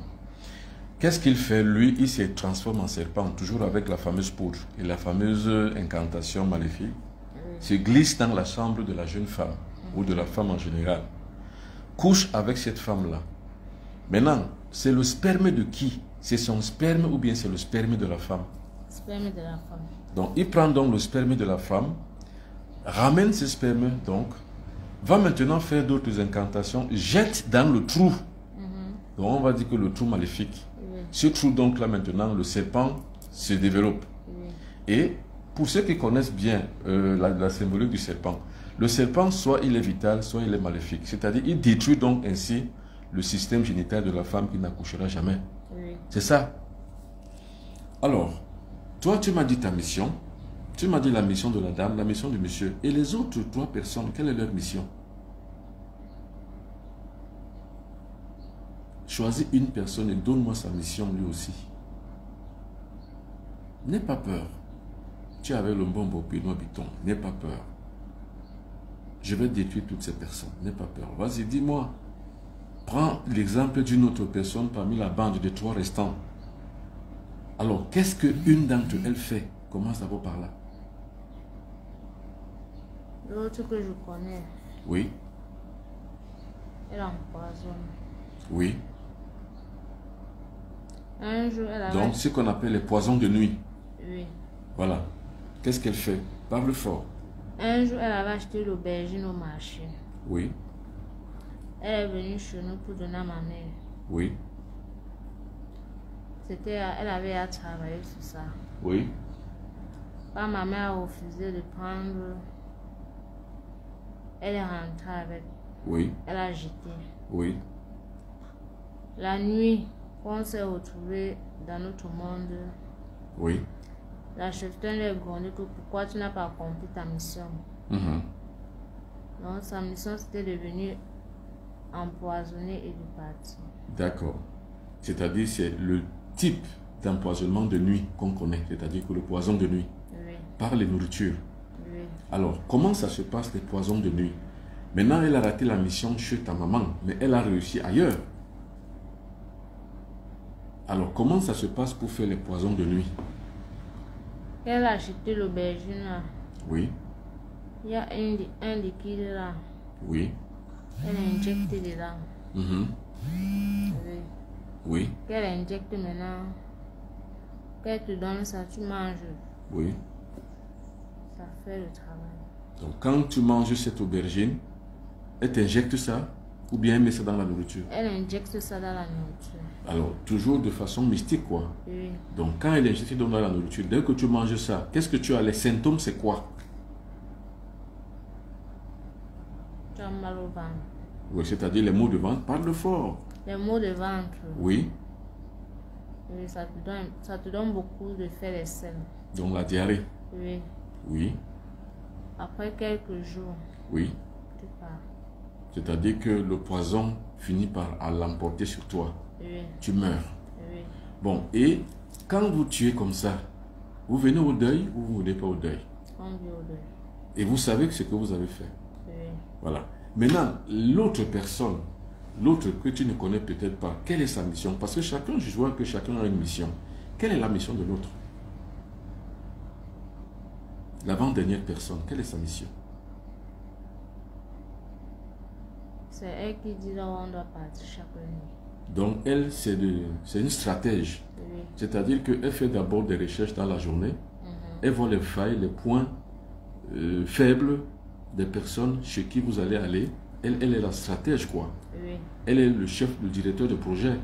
Qu'est-ce qu'il fait? Lui, il se transforme en serpent, toujours avec la fameuse poudre et la fameuse incantation maléfique, se glisse dans la chambre de la jeune femme, ou de la femme en général, couche avec cette femme-là. Maintenant, c'est le sperme de qui? C'est son sperme ou bien c'est le sperme de la femme? Sperme de la femme. Donc, il prend donc le sperme de la femme, ramène ce sperme, donc, va maintenant faire d'autres incantations, jette dans le trou. Donc, on va dire que le trou maléfique. Oui. Ce trou, donc, là, maintenant, le serpent se développe. Oui. Et pour ceux qui connaissent bien la symbolique du serpent, le serpent, soit il est vital, soit il est maléfique. C'est-à-dire, il détruit donc ainsi le système génital de la femme qui n'accouchera jamais. Oui. C'est ça. Alors, toi, tu m'as dit ta mission. Tu m'as dit la mission de la dame, la mission du monsieur. Et les autres 3 personnes, quelle est leur mission? Choisis une personne et donne-moi sa mission lui aussi. N'aie pas peur. Tu es avec le bon Bopino Biton. N'aie pas peur. Je vais détruire toutes ces personnes. N'aie pas peur. Vas-y, dis-moi. Prends l'exemple d'une autre personne parmi la bande de 3 restants. Alors, qu'est-ce qu'une d'entre elles fait? Commence d'abord par là. L'autre que je connais, Oui, elle empoisonne. oui. Un jour, elle avait... Donc, ce qu'on appelle les poisons de nuit. Oui. Voilà. Qu'est-ce qu'elle fait? Parle fort. Un jour, elle avait acheté l'aubergine au marché. Oui, Elle est venue chez nous pour donner à ma mère. oui, Elle avait à travailler sur ça. oui, Quand ma mère a refusé de prendre, elle est rentrée avec. oui, Elle a jeté. oui, La nuit, quand on s'est retrouvés dans notre monde, oui. la cheftaine lui a grondé que pourquoi tu n'as pas accompli ta mission. Mhm. Donc sa mission c'était de venir empoisonner et de partir. D'accord. C'est-à-dire, c'est le type d'empoisonnement de nuit qu'on connaît. C'est-à-dire que le poison de nuit, Oui, par les nourritures. oui. Alors, comment ça se passe, les poisons de nuit? Maintenant, elle a raté la mission chez ta maman, mais elle a réussi ailleurs. Alors, comment ça se passe pour faire les poisons de nuit? Elle a acheté l'aubergine là. Oui, Il y a un liquide là. oui. Elle injecte dedans. Mhm. Oui. Oui, Qu'elle injecte maintenant. Qu'elle te donne ça, tu manges. oui. Ça fait le travail. Donc, quand tu manges cette aubergine, elle t'injecte ça ou bien elle met ça dans la nourriture? Elle injecte ça dans la nourriture. Alors, toujours de façon mystique, quoi. Oui. Donc, quand elle injecte dans la nourriture, dès que tu manges ça, qu'est-ce que tu as? Les symptômes, c'est quoi? Tu as mal au ventre. Oui, c'est-à-dire les maux de ventre, parle fort. Les maux de ventre. Oui, Oui, ça te donne beaucoup de faire les selles. donc la diarrhée. Oui. Oui, Après quelques jours, oui. tu pars. C'est-à-dire que le poison finit par à l'emporter sur toi. Oui. Tu meurs. Oui. Bon, et quand vous tuez comme ça, vous venez au deuil ou vous ne venez pas au deuil? On vit au deuil. Et vous savez ce que vous avez fait. Oui. Voilà. Maintenant, l'autre personne, l'autre que tu ne connais peut-être pas, quelle est sa mission? Parce que chacun, je vois que chacun a une mission. Quelle est la mission de l'autre? L'avant-dernière personne, quelle est sa mission? C'est elle qui dit là où on doit partir chaque nuit. Donc, elle, c'est une stratège. Oui. C'est-à-dire qu'elle fait d'abord des recherches dans la journée. Elle voit les failles, les points faibles des personnes chez qui vous allez aller. Elle est la stratège, quoi. Oui. Elle est le chef, le directeur de projet.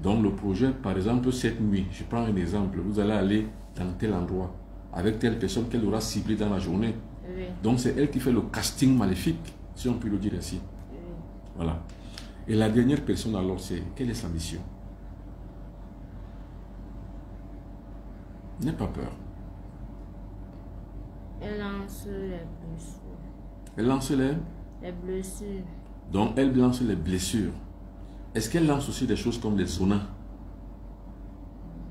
Donc, le projet, par exemple, cette nuit, je prends un exemple, vous allez aller dans tel endroit avec telle personne qu'elle aura ciblée dans la journée. Oui. Donc, c'est elle qui fait le casting maléfique, si on peut le dire ainsi. Oui. Voilà. Et la dernière personne, alors, c'est quelle est sa mission? N'aie pas peur. Elle lance les blessures. Elle lance Les blessures. donc, elle lance les blessures. Est-ce qu'elle lance aussi des choses comme les zonas?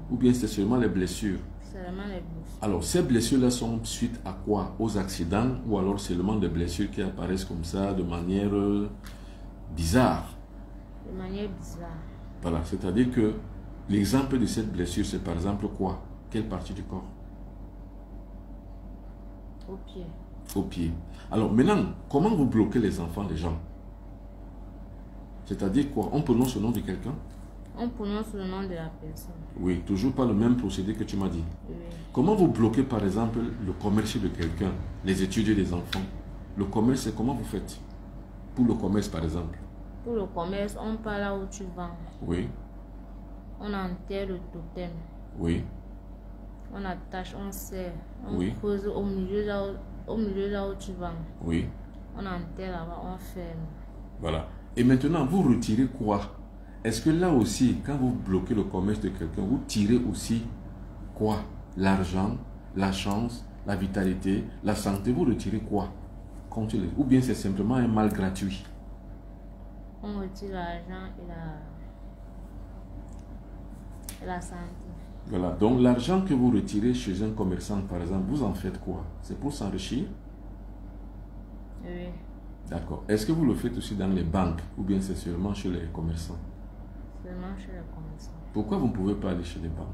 Ou bien c'est seulement les blessures? Seulement les blessures. Alors, ces blessures-là sont suite à quoi? Aux accidents ou alors seulement des blessures qui apparaissent comme ça de manière bizarre? De manière bizarre. Voilà, c'est-à-dire que l'exemple de cette blessure, c'est par exemple quoi? Quelle partie du corps? Au pied. Au pied. Alors maintenant, comment vous bloquez les enfants des gens? C'est-à-dire quoi? On prononce le nom de quelqu'un? On prononce le nom de la personne. Oui, toujours pas le même procédé que tu m'as dit. Oui. Comment vous bloquez par exemple le commerce de quelqu'un, les études des enfants? Le commerce, c'est comment vous faites? Pour le commerce par exemple? Pour le commerce, on part là où tu vends. Oui, On enterre le totem. oui, On attache, on serre. On Oui. pose au milieu là où tu vends. oui. On enterre là-bas, on ferme. Voilà. Et maintenant, vous retirez quoi? Est-ce que là aussi, quand vous bloquez le commerce de quelqu'un, vous tirez aussi quoi? L'argent, la chance, la vitalité, la santé, vous retirez quoi? Ou bien c'est simplement un mal gratuit? On retire l'argent et la santé. Voilà. Donc l'argent que vous retirez chez un commerçant, par exemple, vous en faites quoi? C'est pour s'enrichir? Oui. D'accord. Est-ce que vous le faites aussi dans les banques ou bien c'est seulement chez les commerçants? Seulement chez les commerçants. Pourquoi vous ne pouvez pas aller chez les banques?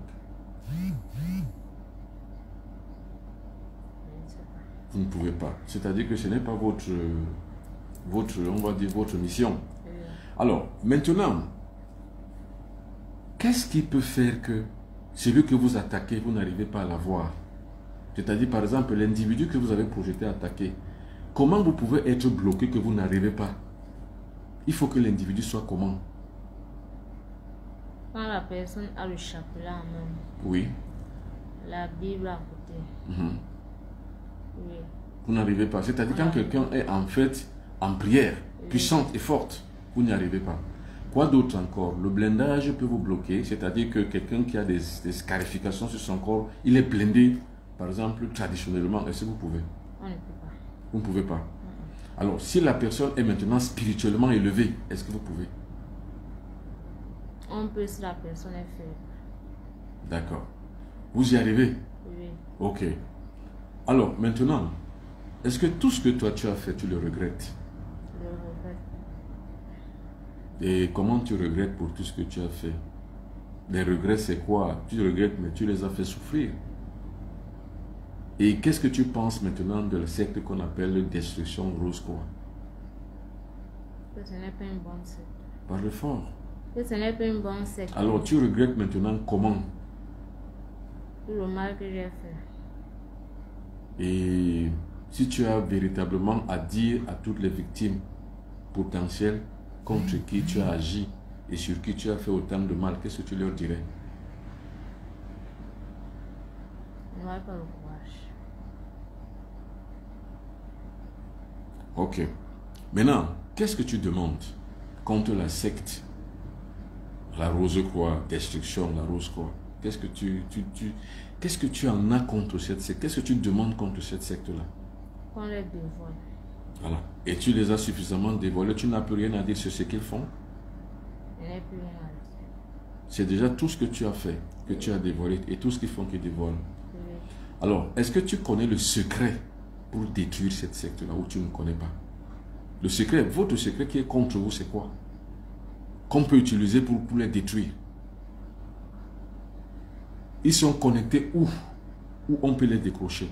Je ne sais pas. Vous ne pouvez pas. C'est-à-dire que ce n'est pas votre, on va dire, votre mission. Oui. Alors, maintenant, qu'est-ce qui peut faire que celui que vous attaquez, vous n'arrivez pas à l'avoir? C'est-à-dire, par exemple, l'individu que vous avez projeté attaquer, comment vous pouvez être bloqué que vous n'arrivez pas? Il faut que l'individu soit comment? Quand la personne a le chapelet en main, Oui. la Bible à côté. Mhm. Oui. Vous n'arrivez pas. C'est-à-dire quand quelqu'un est en fait en prière, puissante et forte, vous n'y arrivez pas. Quoi d'autre encore? Le blindage peut vous bloquer, c'est-à-dire que quelqu'un qui a des scarifications sur son corps, il est blindé, par exemple, traditionnellement. Est-ce que vous pouvez? On ne peut pas. Vous ne pouvez pas. Alors, si la personne est maintenant spirituellement élevée, est-ce que vous pouvez? On peut si la personne est faible. D'accord. Vous y arrivez? Oui. Ok. Alors, maintenant, est-ce que tout ce que toi tu as fait, tu le regrettes? Je le regrette. Et comment tu regrettes pour tout ce que tu as fait? Les regrets, c'est quoi? Tu regrettes, mais tu les as fait souffrir. Et qu'est-ce que tu penses maintenant de la secte qu'on appelle Destruction Rose-Croix? Que ce n'est pas une bonne secte. Parle fort. Que ce n'est pas une bonne secte. Alors, tu regrettes maintenant comment? Tout le mal que j'ai fait. Et si tu as véritablement à dire à toutes les victimes potentielles contre qui tu as agi et sur qui tu as fait autant de mal, qu'est-ce que tu leur dirais? Je n'aurai pas le courage. Ok. Maintenant, qu'est-ce que tu demandes contre la secte, la Rose-Croix, Destruction, la Rose-Croix? Qu'est-ce que tu en as contre cette secte? Qu'est-ce que tu demandes contre cette secte-là? Qu'on les dévoile. Voilà. Et tu les as suffisamment dévoilés, tu n'as plus rien à dire sur ce qu'ils font? Je n'ai plus rien à dire. C'est déjà tout ce que tu as fait, que tu as dévoilé, et tout ce qu'ils font qu'ils dévoilent. Oui. Alors, est-ce que tu connais le secret pour détruire cette secte-là ou tu ne connais pas? Le secret, votre secret qui est contre vous, c'est quoi? Qu'on peut utiliser pour les détruire? Ils sont connectés où on peut les décrocher?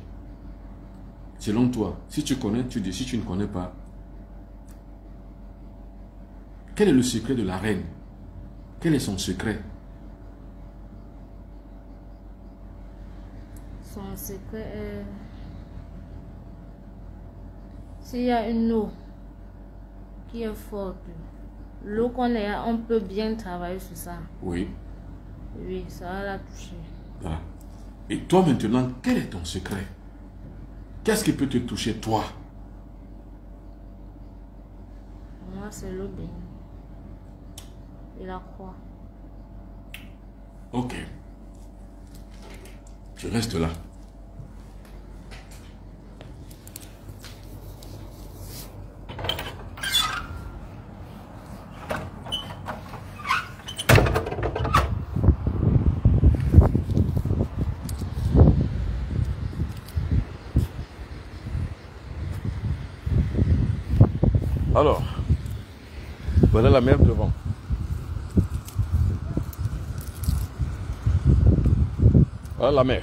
Selon toi, si tu connais, tu dis. Si tu ne connais pas, quel est le secret de la reine? Quel est son secret? Son secret est... S'il y a une eau qui est forte, l'eau qu'on a, on peut bien travailler sur ça. Oui. Oui, ça va la toucher. Voilà. Et toi maintenant, quel est ton secret? Qu'est-ce qui peut te toucher, toi? Moi, c'est l'eau bénie. Et la croix. Ok. Je reste là. Alors, voilà la mer devant. Voilà la mer.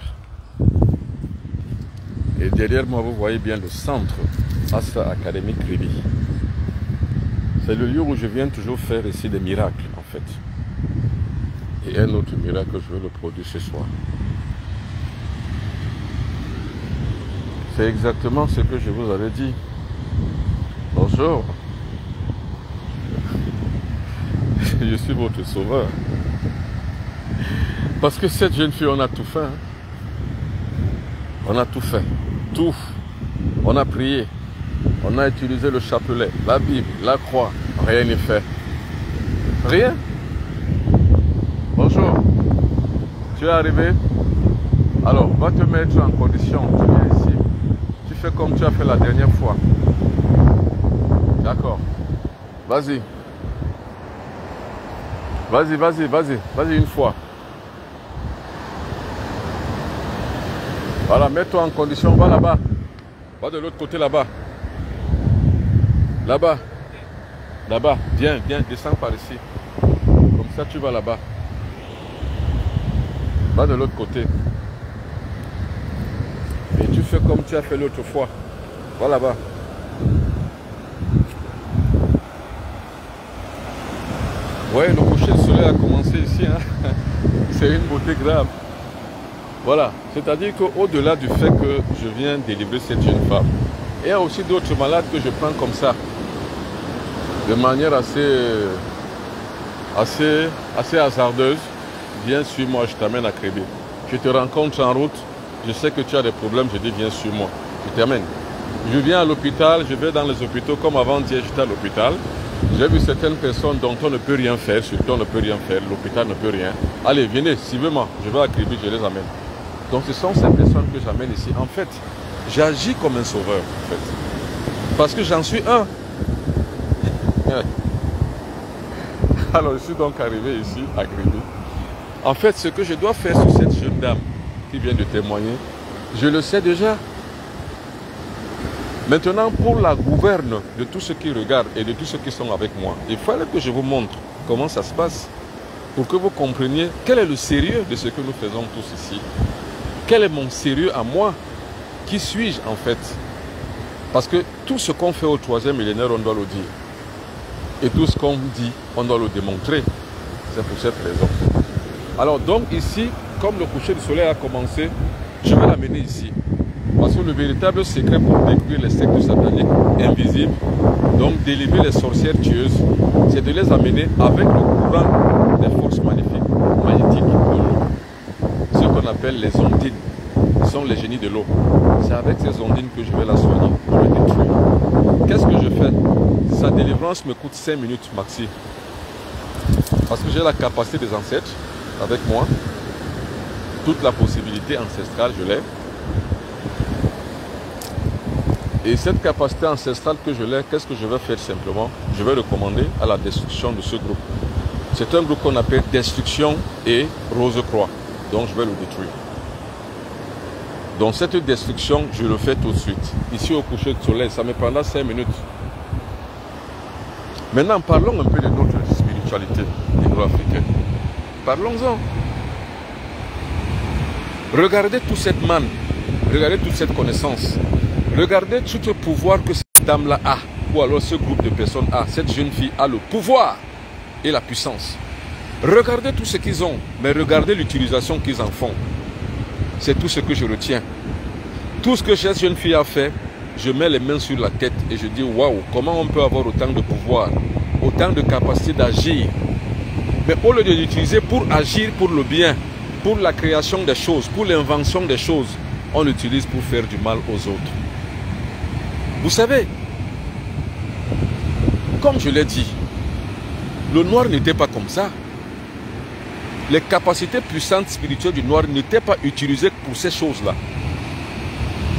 Et derrière moi, vous voyez bien le centre Assa Academy Kribi. C'est le lieu où je viens toujours faire ici des miracles, en fait. Et un autre miracle, je vais le produire ce soir. C'est exactement ce que je vous avais dit. Bonjour. Je suis votre sauveur. Parce que cette jeune fille, on a tout fait. Hein. On a tout fait. Tout. On a prié. On a utilisé le chapelet, la Bible, la croix. Rien n'est fait. Rien. Bonjour. Tu es arrivé? Alors, va te mettre en condition. Tu viens ici. Tu fais comme tu as fait la dernière fois. D'accord. Vas-y. Vas-y, vas-y, vas-y. Vas-y une fois. Voilà, mets-toi en condition. Va là-bas. Va de l'autre côté là-bas. Là-bas. Là-bas. Viens, viens, descends par ici. Comme ça, tu vas là-bas. Va de l'autre côté. Et tu fais comme tu as fait l'autre fois. Va là-bas. Ouais, le coucher de soleil a commencé ici. Hein. C'est une beauté grave. Voilà. C'est-à-dire qu'au-delà du fait que je viens délivrer cette jeune femme, il y a aussi d'autres malades que je prends comme ça. De manière assez hasardeuse. Viens sur moi, je t'amène à Kribi. Je te rencontre en route. Je sais que tu as des problèmes, je dis viens sur moi. Je t'amène. Je viens à l'hôpital, je vais dans les hôpitaux comme avant-hier, j'étais à l'hôpital. J'ai vu certaines personnes dont on ne peut rien faire, surtout on ne peut rien faire, l'hôpital ne peut rien. Allez, venez, suivez-moi, je vais à Kribi, je les amène. Donc ce sont ces personnes que j'amène ici. En fait, j'agis comme un sauveur, en fait. Parce que j'en suis un. Alors je suis donc arrivé ici à Kribi. En fait, ce que je dois faire sur cette jeune dame qui vient de témoigner, je le sais déjà. Maintenant, pour la gouverne de tous ceux qui regardent et de tous ceux qui sont avec moi, il fallait que je vous montre comment ça se passe. pour que vous compreniez quel est le sérieux de ce que nous faisons tous ici. Quel est mon sérieux à moi? Qui suis-je en fait? Parce que tout ce qu'on fait au 3e millénaire, on doit le dire. Et tout ce qu'on dit, on doit le démontrer. C'est pour cette raison. Alors donc ici, comme le coucher du soleil a commencé, je vais l'amener ici. Parce que le véritable secret pour détruire les sectes sataniques invisibles, donc délivrer les sorcières tueuses, c'est de les amener avec le courant des forces magnétiques de l'eau. Ce qu'on appelle les ondines. Ce sont les génies de l'eau. C'est avec ces ondines que je vais la soigner, je vais détruire. Qu'est-ce que je fais? Sa délivrance me coûte 5 minutes maxi. Parce que j'ai la capacité des ancêtres avec moi. Toute la possibilité ancestrale, je l'ai. Et cette capacité ancestrale que je l'ai, qu'est-ce que je vais faire simplement? Je vais recommander à la destruction de ce groupe. C'est un groupe qu'on appelle Destruction et Rose-Croix. Donc je vais le détruire. Donc cette destruction, je le fais tout de suite. Ici au coucher du soleil, ça me prendra 5 minutes. Maintenant, parlons un peu de notre spiritualité négro-africaine. Parlons-en. Regardez toute cette manne, regardez toute cette connaissance, regardez tout le pouvoir que cette dame-là a, ou alors ce groupe de personnes a, cette jeune fille a le pouvoir et la puissance. Regardez tout ce qu'ils ont, mais regardez l'utilisation qu'ils en font. C'est tout ce que je retiens. Tout ce que cette jeune fille a fait, je mets les mains sur la tête et je dis waouh, comment on peut avoir autant de pouvoir, autant de capacité d'agir. Mais au lieu de l'utiliser pour agir pour le bien, pour la création des choses, pour l'invention des choses, on l'utilise pour faire du mal aux autres. Vous savez, comme je l'ai dit, le noir n'était pas comme ça. Les capacités puissantes spirituelles du noir n'étaient pas utilisées pour ces choses-là.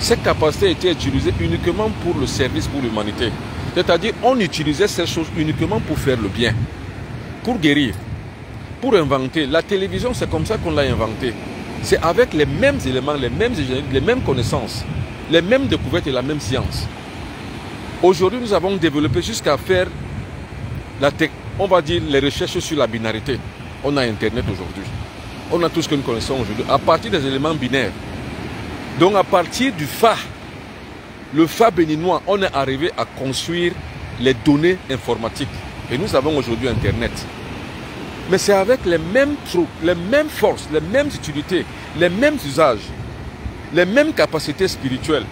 Ces capacités étaient utilisées uniquement pour le service pour l'humanité. C'est-à-dire, on utilisait ces choses uniquement pour faire le bien, pour guérir, pour inventer. La télévision, c'est comme ça qu'on l'a inventée. C'est avec les mêmes éléments, les mêmes connaissances, les mêmes découvertes et la même science. Aujourd'hui, nous avons développé jusqu'à faire, on va dire, les recherches sur la binarité. On a Internet aujourd'hui. On a tout ce que nous connaissons aujourd'hui, à partir des éléments binaires. Donc à partir du Fa, le Fa béninois, on est arrivé à construire les données informatiques. Et nous avons aujourd'hui Internet. Mais c'est avec les mêmes troupes, les mêmes forces, les mêmes utilités, les mêmes usages, les mêmes capacités spirituelles.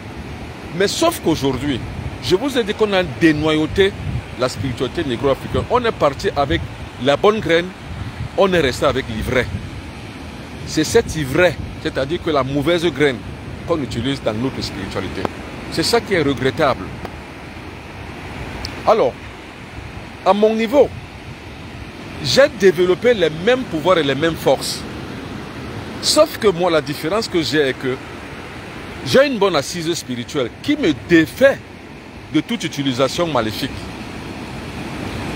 Mais sauf qu'aujourd'hui, je vous ai dit qu'on a dénoyauté la spiritualité négro-africaine. On est parti avec la bonne graine, on est resté avec l'ivraie. C'est cette ivraie, c'est-à-dire que la mauvaise graine qu'on utilise dans notre spiritualité. C'est ça qui est regrettable. Alors, à mon niveau, j'ai développé les mêmes pouvoirs et les mêmes forces. Sauf que moi, la différence que j'ai est que j'ai une bonne assise spirituelle qui me défait de toute utilisation maléfique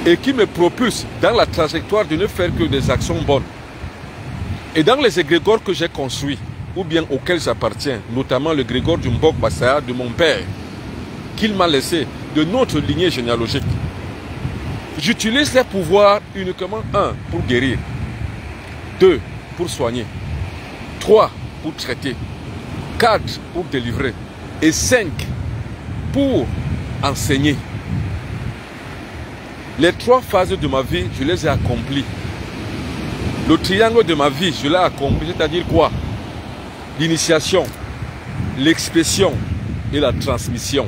et qui me propulse dans la trajectoire de ne faire que des actions bonnes. Et dans les égrégores que j'ai construits, ou bien auxquels j'appartiens, notamment le grégor du Mbok Bassaya de mon père, qu'il m'a laissé, de notre lignée généalogique, j'utilise les pouvoirs uniquement, 1, pour guérir, 2, pour soigner, 3, pour traiter, 4, pour délivrer, et 5, pour enseigner. Les 3 phases de ma vie, je les ai accomplies. Le triangle de ma vie, je l'ai accompli, c'est-à-dire quoi? L'initiation, l'expression et la transmission.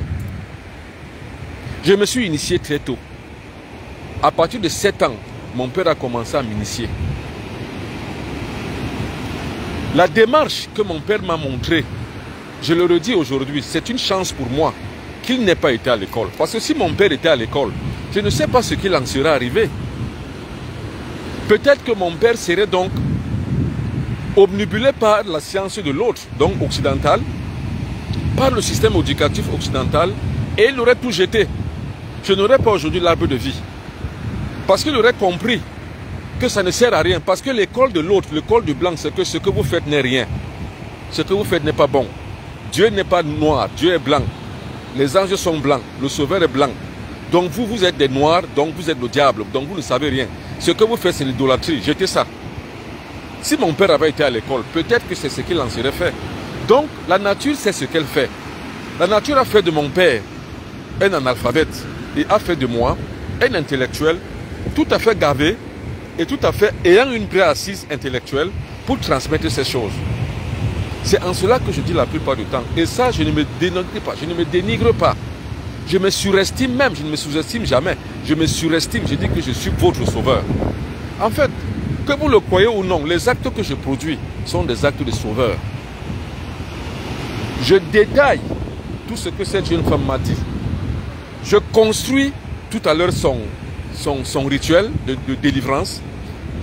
Je me suis initié très tôt. À partir de 7 ans, mon père a commencé à m'initier. La démarche que mon père m'a montrée, je le redis aujourd'hui, c'est une chance pour moi qu'il n'ait pas été à l'école. Parce que si mon père était à l'école, je ne sais pas ce qu'il en serait arrivé. Peut-être que mon père serait donc obnubilé par la science de l'autre, donc occidentale, par le système éducatif occidental, et il aurait tout jeté. Je n'aurais pas aujourd'hui l'arbre de vie. Parce qu'il aurait compris que ça ne sert à rien. Parce que l'école de l'autre, l'école du blanc, c'est que ce que vous faites n'est rien. Ce que vous faites n'est pas bon. Dieu n'est pas noir, Dieu est blanc. Les anges sont blancs, le sauveur est blanc. Donc vous, vous êtes des noirs, donc vous êtes le diable, donc vous ne savez rien. Ce que vous faites, c'est l'idolâtrie. Jetez ça. Si mon père avait été à l'école, peut-être que c'est ce qu'il en serait fait. Donc, la nature, c'est ce qu'elle fait. La nature a fait de mon père un analphabète et a fait de moi un intellectuel tout à fait gavé et tout à fait ayant une vraie assise intellectuelle pour transmettre ces choses. C'est en cela que je dis la plupart du temps. Et ça, je ne me dénigre pas, je ne me dénigre pas. Je me surestime même, je ne me sous-estime jamais. Je me surestime, je dis que je suis votre sauveur. En fait, que vous le croyez ou non, les actes que je produis sont des actes de sauveur. Je détaille tout ce que cette jeune femme m'a dit. Je construis tout à l'heure son rituel de délivrance.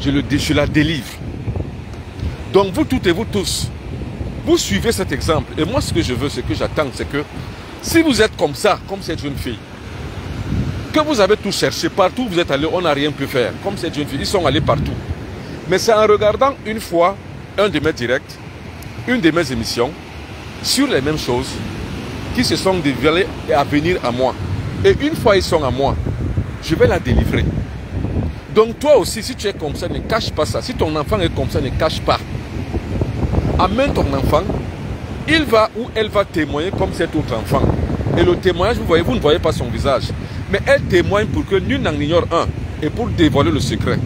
Je la délivre. Donc vous toutes et vous tous, vous suivez cet exemple. Et moi ce que je veux, ce que j'attends, c'est que si vous êtes comme ça, comme cette jeune fille, que vous avez tout cherché, partout où vous êtes allé, on n'a rien pu faire. Comme cette jeune fille, ils sont allés partout. Mais c'est en regardant une fois un de mes directs, une de mes émissions, sur les mêmes choses, qui se sont dévoilés à venir à moi. Et une fois ils sont à moi, je vais la délivrer. Donc toi aussi, si tu es comme ça, ne cache pas ça. Si ton enfant est comme ça, ne cache pas. Amène ton enfant, il va ou elle va témoigner comme cet autre enfant. Et le témoignage, vous ne voyez pas son visage. Mais elle témoigne pour que nul n'en ignore un. Et pour dévoiler le secret.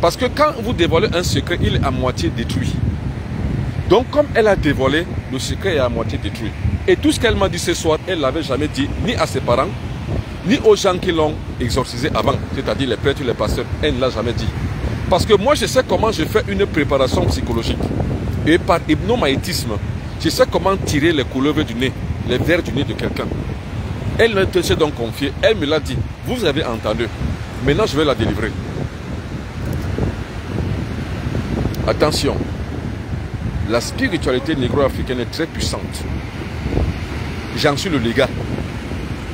Parce que quand vous dévoilez un secret, il est à moitié détruit. Donc comme elle a dévoilé, le secret est à moitié détruit. Et tout ce qu'elle m'a dit ce soir, elle ne l'avait jamais dit ni à ses parents, ni aux gens qui l'ont exorcisé avant, c'est-à-dire les prêtres, les pasteurs. Elle ne l'a jamais dit. Parce que moi, je sais comment je fais une préparation psychologique. Et par hypnomaïtisme, je sais comment tirer les couleuvres du nez, les vers du nez de quelqu'un. Elle ne s'est donc confiée. Elle me l'a dit. Vous avez entendu. Maintenant, je vais la délivrer. Attention. La spiritualité négro-africaine est très puissante. J'en suis le légat.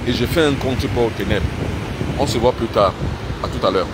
Et je fais un contre-pas aux ténèbres. On se voit plus tard. À tout à l'heure.